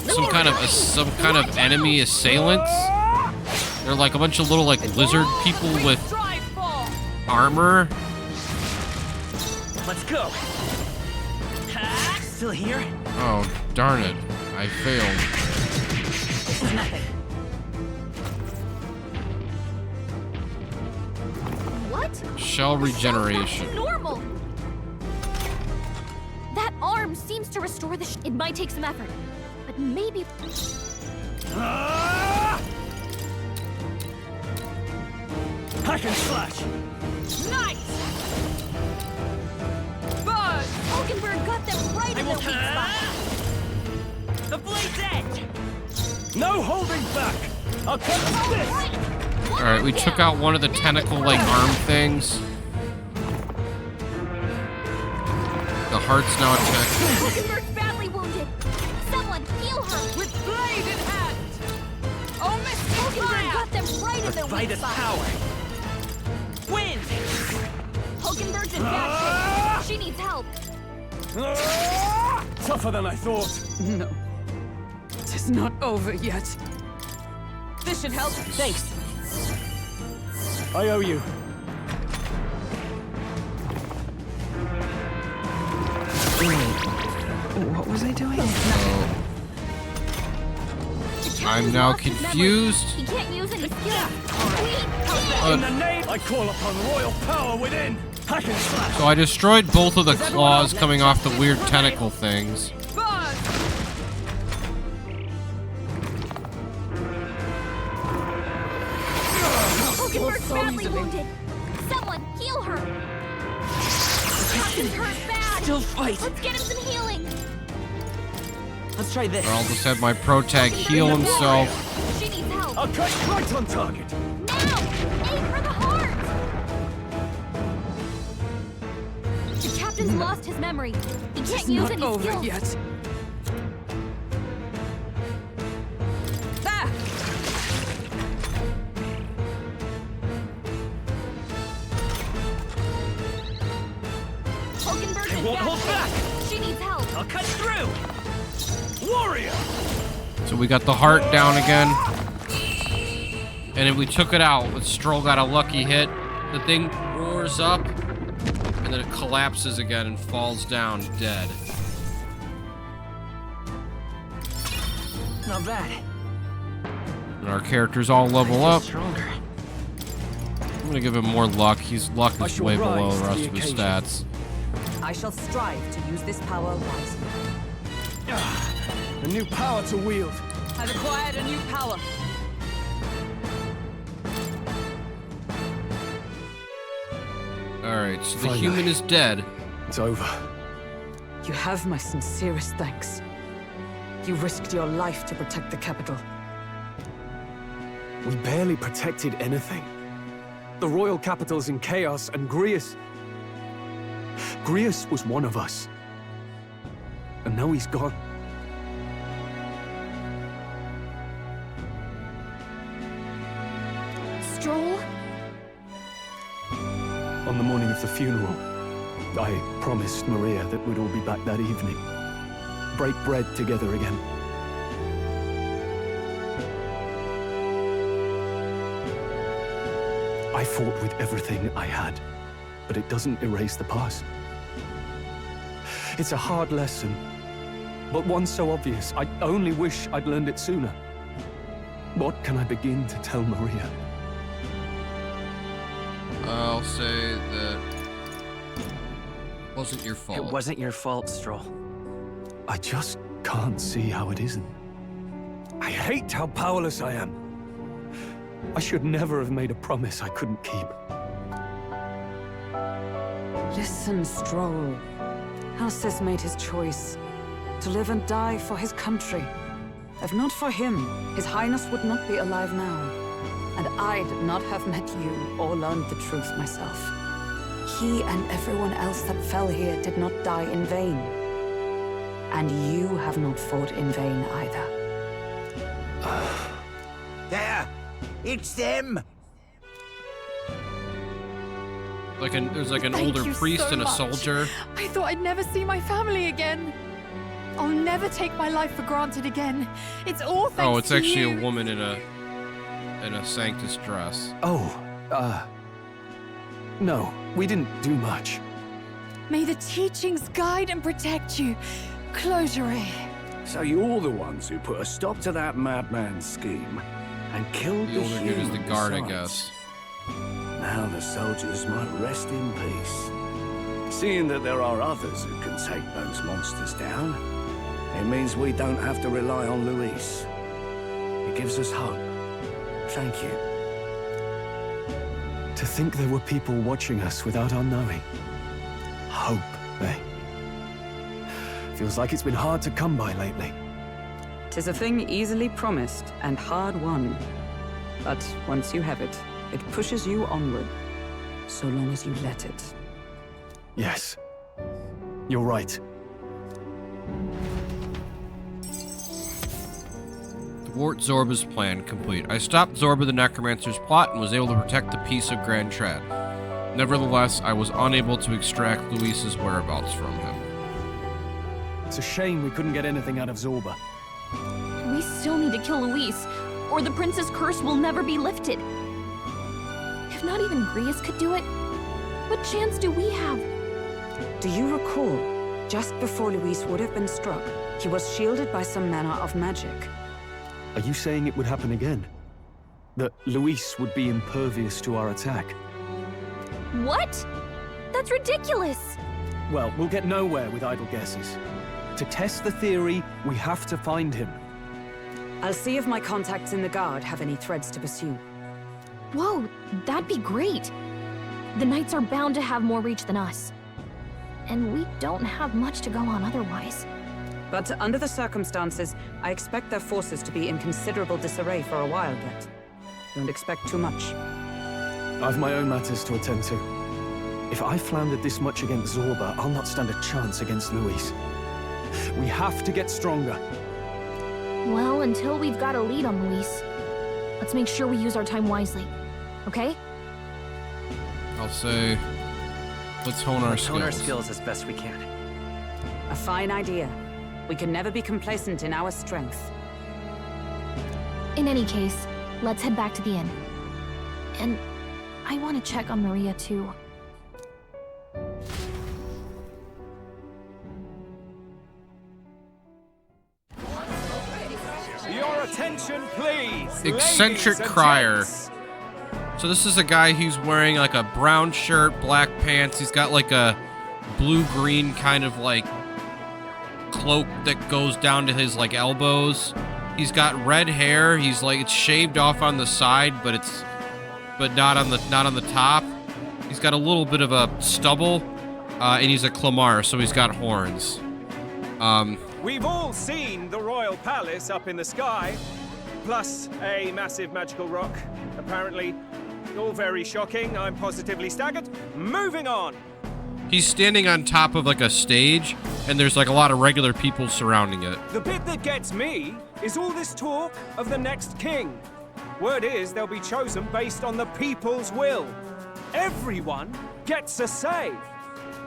kind of enemy assailants. They're like a bunch of little like lizard people with Strive for. armor. Let's go. Ha! Still here? Oh, darn it. I failed. This is nothing. What? Shell regeneration. That's normal. That arm seems to restore the. It might take some effort, but maybe. Hack and slash! Nice. Burn. Hulkenberg got them right in their weak spot. The blade's edge. No holding back! I'll cut this! All right, we took out one of the tentacle-like arm things. The heart's now attacked. Hulkenberg's badly wounded. Someone heal her. With blade in hand. Oh, mystic Hulkenberg fire. got them right in their weak Vitus spot. power. Wind. Hulkenberg's in bad shape. She needs help. Tougher than I thought. No. It is not over yet. This should help. Thanks. I owe you. What was I doing? I'm now confused. He can't use any skill. In the name, I call upon royal power within. Hack and slash. So I destroyed both of the claws coming off the weird tentacle things. Burn. Hulkenberg's badly wounded. Someone heal her. Captain's hurt bad. Still fight. Let's get him some healing. Let's try this. I'll just have my pro tag heal himself. She needs help. Okay, right on target. Now! Aim for the heart! The captain's lost his memory. He can't It's use not any over skills. yet. There! Hulkenberg is won't hold back. She needs help. I'll cut through. Warrior! So we got the heart down again. And if we took it out, but Stroll got a lucky hit, the thing roars up, and then it collapses again and falls down dead. Not bad. And our characters all level up. Stronger. I'm gonna give him more luck. His luck I is shall way below rise the to rest the of his occasion. stats. I shall strive to use this power wisely. A new power to wield. I've acquired a new power. Alright, so the Finally. human is dead. It's over. You have my sincerest thanks. You risked your life to protect the capital. We barely protected anything. The royal capital's in chaos, and Grius was one of us. And now he's gone. Stroll? On the morning of the funeral, I promised Maria that we'd all be back that evening. Break bread together again. I fought with everything I had, but it doesn't erase the past. It's a hard lesson, but one so obvious. I only wish I'd learned it sooner. What can I begin to tell Maria? I'll say that it wasn't your fault. It wasn't your fault, Stroll. I just can't see how it isn't. I hate how powerless I am. I should never have made a promise I couldn't keep. Listen, Stroll. Alcest made his choice. To live and die for his country. If not for him, His Highness would not be alive now. And I'd not have met you or learned the truth myself. He and everyone else that fell here did not die in vain. And you have not fought in vain either. There! It's them! There's like an Thank older you priest so and a much. soldier. I thought I'd never see my family again. I'll never take my life for granted again. It's all thanks Oh, it's to actually you. a woman in a Sanctus dress. No, we didn't do much. May the teachings guide and protect you. Closure. So you're the ones who put a stop to that madman's scheme and killed The the older dude is the human guard, I besides. guess. Now the soldiers might rest in peace. Seeing that there are others who can take those monsters down, it means we don't have to rely on Luis. It gives us hope. Thank you. To think there were people watching us without our knowing. Hope, eh? Feels like it's been hard to come by lately. 'Tis a thing easily promised and hard won. But once you have it, it pushes you onward. So long as you let it. Yes. You're right. Thwart Zorba's plan complete. I stopped Zorba the Necromancer's plot and was able to protect the peace of Grand Trad. Nevertheless, I was unable to extract Luis's whereabouts from him. It's a shame we couldn't get anything out of Zorba. We still need to kill Luis, or the prince's curse will never be lifted. If not even Grius could do it, what chance do we have? Do you recall, just before Luis would have been struck, he was shielded by some manner of magic? Are you saying it would happen again? That Luis would be impervious to our attack? What? That's ridiculous! Well, we'll get nowhere with idle guesses. To test the theory, we have to find him. I'll see if my contacts in the Guard have any threads to pursue. Whoa, that'd be great. The Knights are bound to have more reach than us. And we don't have much to go on otherwise. But under the circumstances, I expect their forces to be in considerable disarray for a while yet. Don't expect too much. I've my own matters to attend to. If I floundered this much against Zorba, I'll not stand a chance against Luis. We have to get stronger. Well, until we've got a lead on Luis, let's make sure we use our time wisely. Okay? I'll say, let's hone our skills. Hone our skills as best we can. A fine idea. We can never be complacent in our strength. In any case, let's head back to the inn. And I want to check on Maria, too. Your attention, please. Eccentric ladies and crier. gents. So this is a guy who's wearing like a brown shirt, black pants. He's got like a blue-green kind of like cloak that goes down to his like elbows. He's got red hair. He's like, it's shaved off on the side, but not on the top. He's got a little bit of a stubble, and he's a Clamar, so he's got horns. We've all seen the royal palace up in the sky, plus a massive magical rock. Apparently, all very shocking. I'm positively staggered. Moving on. He's standing on top of like a stage, and there's like a lot of regular people surrounding it. The bit that gets me is all this talk of the next king. Word is they'll be chosen based on the people's will. Everyone gets a say.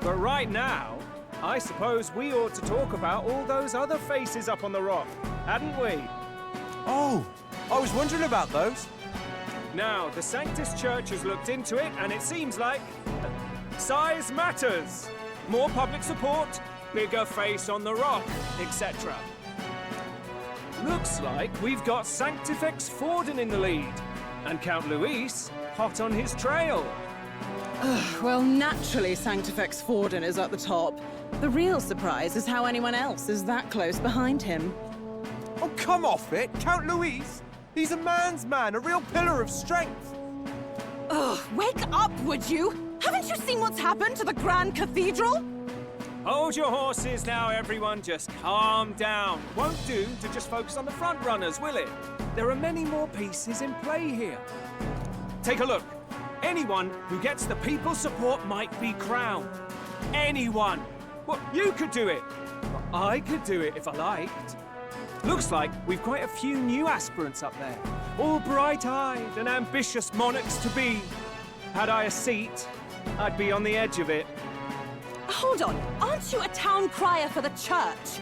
But right now, I suppose we ought to talk about all those other faces up on the rock, hadn't we? Oh, I was wondering about those. Now, the Sanctus Church has looked into it, and it seems like size matters. More public support, bigger face on the rock, etc. Looks like we've got Sanctifex Forden in the lead, and Count Luis hot on his trail. Well, naturally, Sanctifex Forden is at the top. The real surprise is how anyone else is that close behind him. Oh, come off it, Count Luis. He's a man's man, a real pillar of strength. Ugh, wake up, would you? Haven't you seen what's happened to the Grand Cathedral? Hold your horses now, everyone. Just calm down. Won't do to just focus on the front runners, will it? There are many more pieces in play here. Take a look. Anyone who gets the people's support might be crowned. Anyone. Well, you could do it. Well, I could do it if I liked. Looks like we've quite a few new aspirants up there. All bright-eyed and ambitious monarchs to be. Had I a seat, I'd be on the edge of it. Hold on, aren't you a town crier for the church?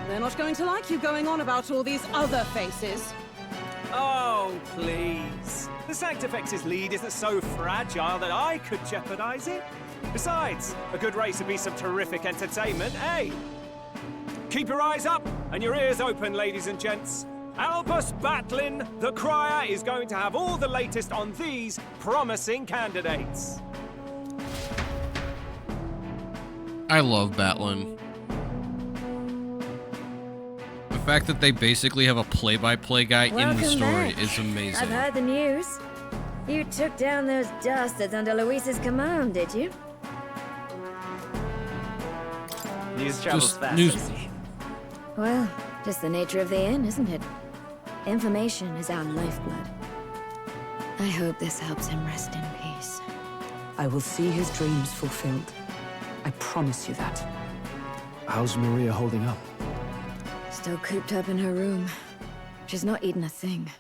They're not going to like you going on about all these other faces. Oh, please. The Sanctifex's lead isn't so fragile that I could jeopardize it. Besides, a good race would be some terrific entertainment, eh? Keep your eyes up and your ears open, ladies and gents. Albus Batlin, the crier, is going to have all the latest on these promising candidates. I love Batlin. The fact that they basically have a play-by-play guy in the story is amazing. I've heard the news. You took down those dastards under Luis's command, did you? News travels Just fast, news. I see. Well, just the nature of the inn, isn't it? Information is our lifeblood. I hope this helps him rest in peace. I will see his dreams fulfilled. I promise you that. How's Maria holding up? Still cooped up in her room. She's not eaten a thing.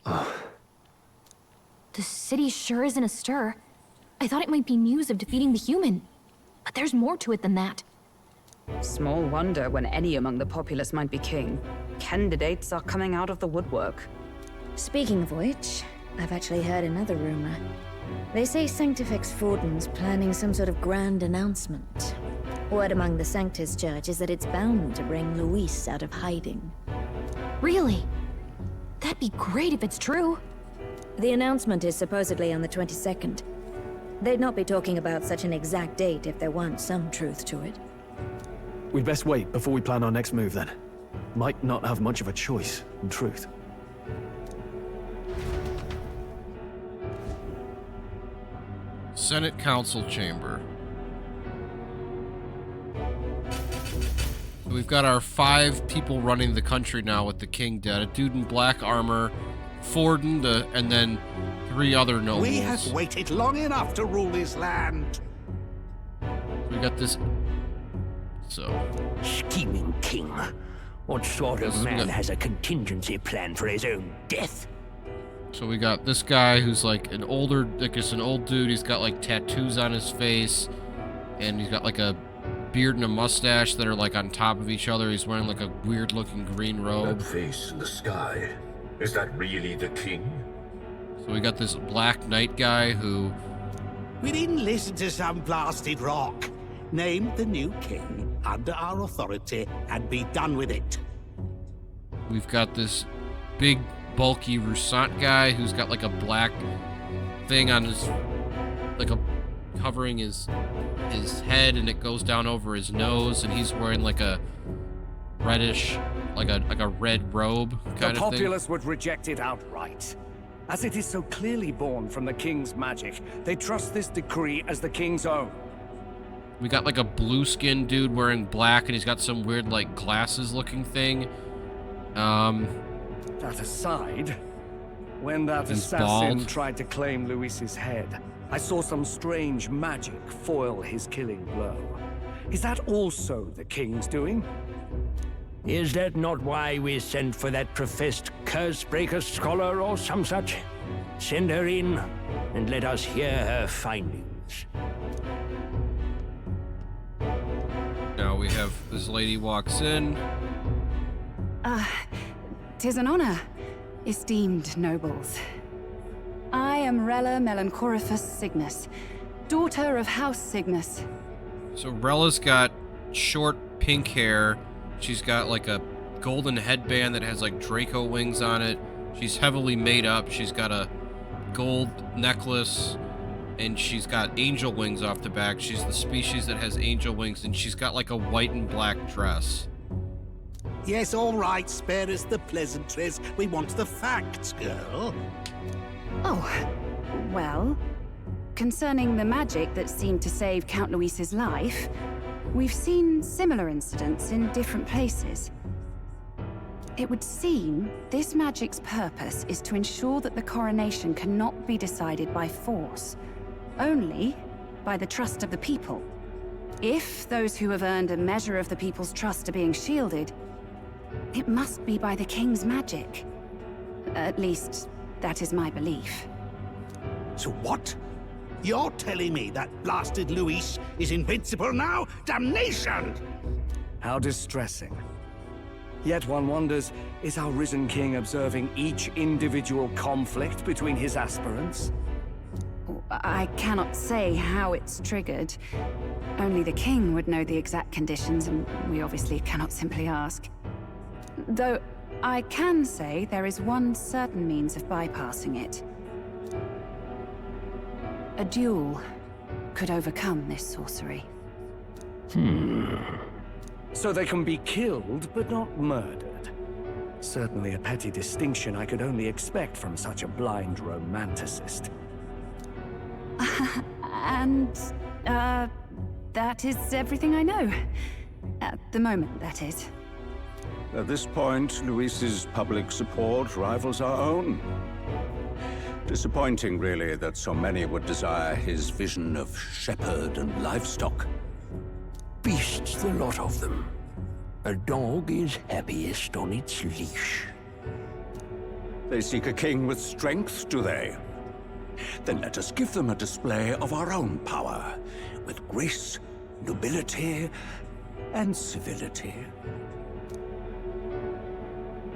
Oh. The city sure isn't astir. I thought it might be news of defeating the human. But there's more to it than that. Small wonder when any among the populace might be king. Candidates are coming out of the woodwork. Speaking of which, I've actually heard another rumor. They say Sanctifex Forden's planning some sort of grand announcement. Word among the Sanctus Church is that it's bound to bring Luis out of hiding. Really? That'd be great if it's true. The announcement is supposedly on the 22nd. They'd not be talking about such an exact date if there weren't some truth to it. We'd best wait before we plan our next move, then. Might not have much of a choice, in truth. Senate Council Chamber. We've got our 5 people running the country now with the king dead. A dude in black armor, Forden, and then 3 other nobles. We have waited long enough to rule this land. We got this... So... Scheming king. What sort of So man has a contingency plan for his own death? So we got this guy who's like an older, like just an old dude. He's got like tattoos on his face, and he's got like a beard and a mustache that are like on top of each other. He's wearing like a weird looking green robe. That face in the sky, is that really the king? So we got this Black Knight guy who... We didn't listen to some blasted rock. Name the new king under our authority and be done with it. We've got this big, bulky Roussant guy who's got like a black thing on his... like a... covering his head, and it goes down over his nose, and he's wearing like a reddish, like a red robe kind of thing. The populace would reject it outright. As it is so clearly born from the king's magic, they trust this decree as the king's own. We got like a blue-skinned dude wearing black, and he's got some weird like glasses-looking thing. That aside, when that he's assassin bald. tried to claim Luis's head, I saw some strange magic foil his killing blow. Is that also the king's doing? Is that not why we sent for that professed curse-breaker scholar or some such? Send her in, and let us hear her findings. Now we have this lady walks in. Tis an honor, esteemed nobles. I am Rella Melanchorophus Cygnus, daughter of House Cygnus. So Rella's got short pink hair. She's got like a golden headband that has like Draco wings on it. She's heavily made up. She's got a gold necklace, and she's got angel wings off the back. She's the species that has angel wings, and she's got like a white and black dress. Yes, all right, spare us the pleasantries. We want the facts, girl. Oh, well, concerning the magic that seemed to save Count Luis's life, we've seen similar incidents in different places. It would seem this magic's purpose is to ensure that the coronation cannot be decided by force, only by the trust of the people. If those who have earned a measure of the people's trust are being shielded, it must be by the king's magic. At least, that is my belief. So what? You're telling me that blasted Luis is invincible now? Damnation! How distressing. Yet one wonders, is our risen king observing each individual conflict between his aspirants? I cannot say how it's triggered. Only the king would know the exact conditions, and we obviously cannot simply ask. Though, I can say there is one certain means of bypassing it. A duel could overcome this sorcery. So they can be killed, but not murdered. Certainly a petty distinction I could only expect from such a blind romanticist. And, that is everything I know. At the moment, that is. At this point, Luis's public support rivals our own. Disappointing, really, that so many would desire his vision of shepherd and livestock. Beasts, the lot of them. A dog is happiest on its leash. They seek a king with strength, do they? Then let us give them a display of our own power, with grace, nobility, and civility.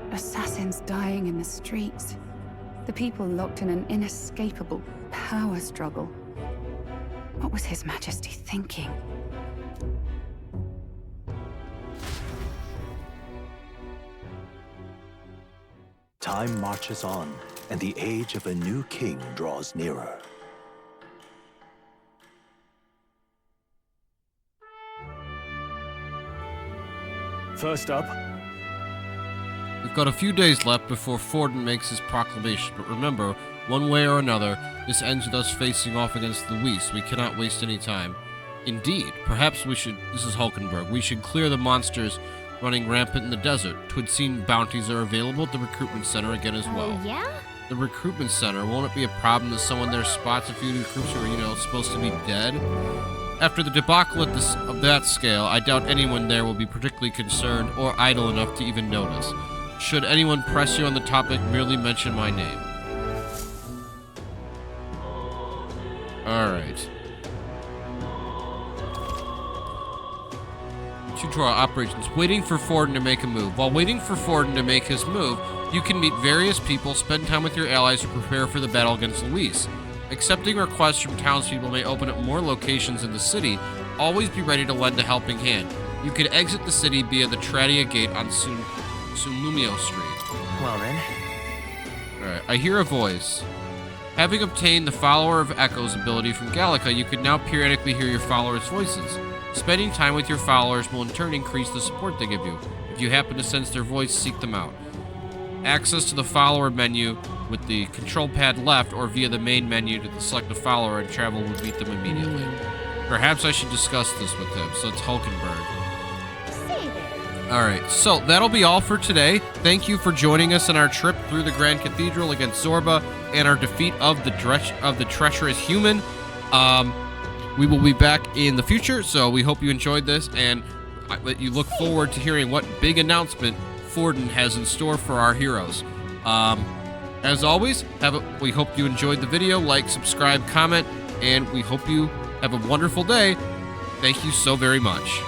Assassins dying in the streets. The people locked in an inescapable power struggle. What was His Majesty thinking? Time marches on, and the age of a new king draws nearer. First up, We've got a few days left before Forden makes his proclamation, but remember, one way or another, this ends with us facing off against Luis. We cannot waste any time. Indeed, perhaps we should, this is Hulkenberg, we should clear the monsters running rampant in the desert. Twould seem bounties are available at the recruitment center again as well. Oh, yeah? The recruitment center, won't it be a problem that someone there spots a few new recruits who are, supposed to be dead? After the debacle of that scale, I doubt anyone there will be particularly concerned or idle enough to even notice. Should anyone press you on the topic, merely mention my name. Alright. Tutorial operations. Waiting for Forden to make a move. While waiting for Forden to make his move, you can meet various people, spend time with your allies, or prepare for the battle against Luis. Accepting requests from townspeople may open up more locations in the city. Always be ready to lend a helping hand. You can exit the city via the Tradia Gate on Sunlumio Street. Well then. Alright, I hear a voice. Having obtained the Follower of Echoes ability from Gallica, you can now periodically hear your followers' voices. Spending time with your followers will in turn increase the support they give you. If you happen to sense their voice, seek them out. Access to the follower menu with the control pad left or via the main menu to select a follower and travel will meet them immediately. Perhaps I should discuss this with him. So it's Hulkenberg. Alright, so that'll be all for today. Thank you for joining us on our trip through the Grand Cathedral against Zorba and our defeat of the treacherous human. We will be back in the future, so we hope you enjoyed this, and you look forward to hearing what big announcement Forden has in store for our heroes. As always, we hope you enjoyed the video. Like, subscribe, comment, and we hope you have a wonderful day. Thank you so very much.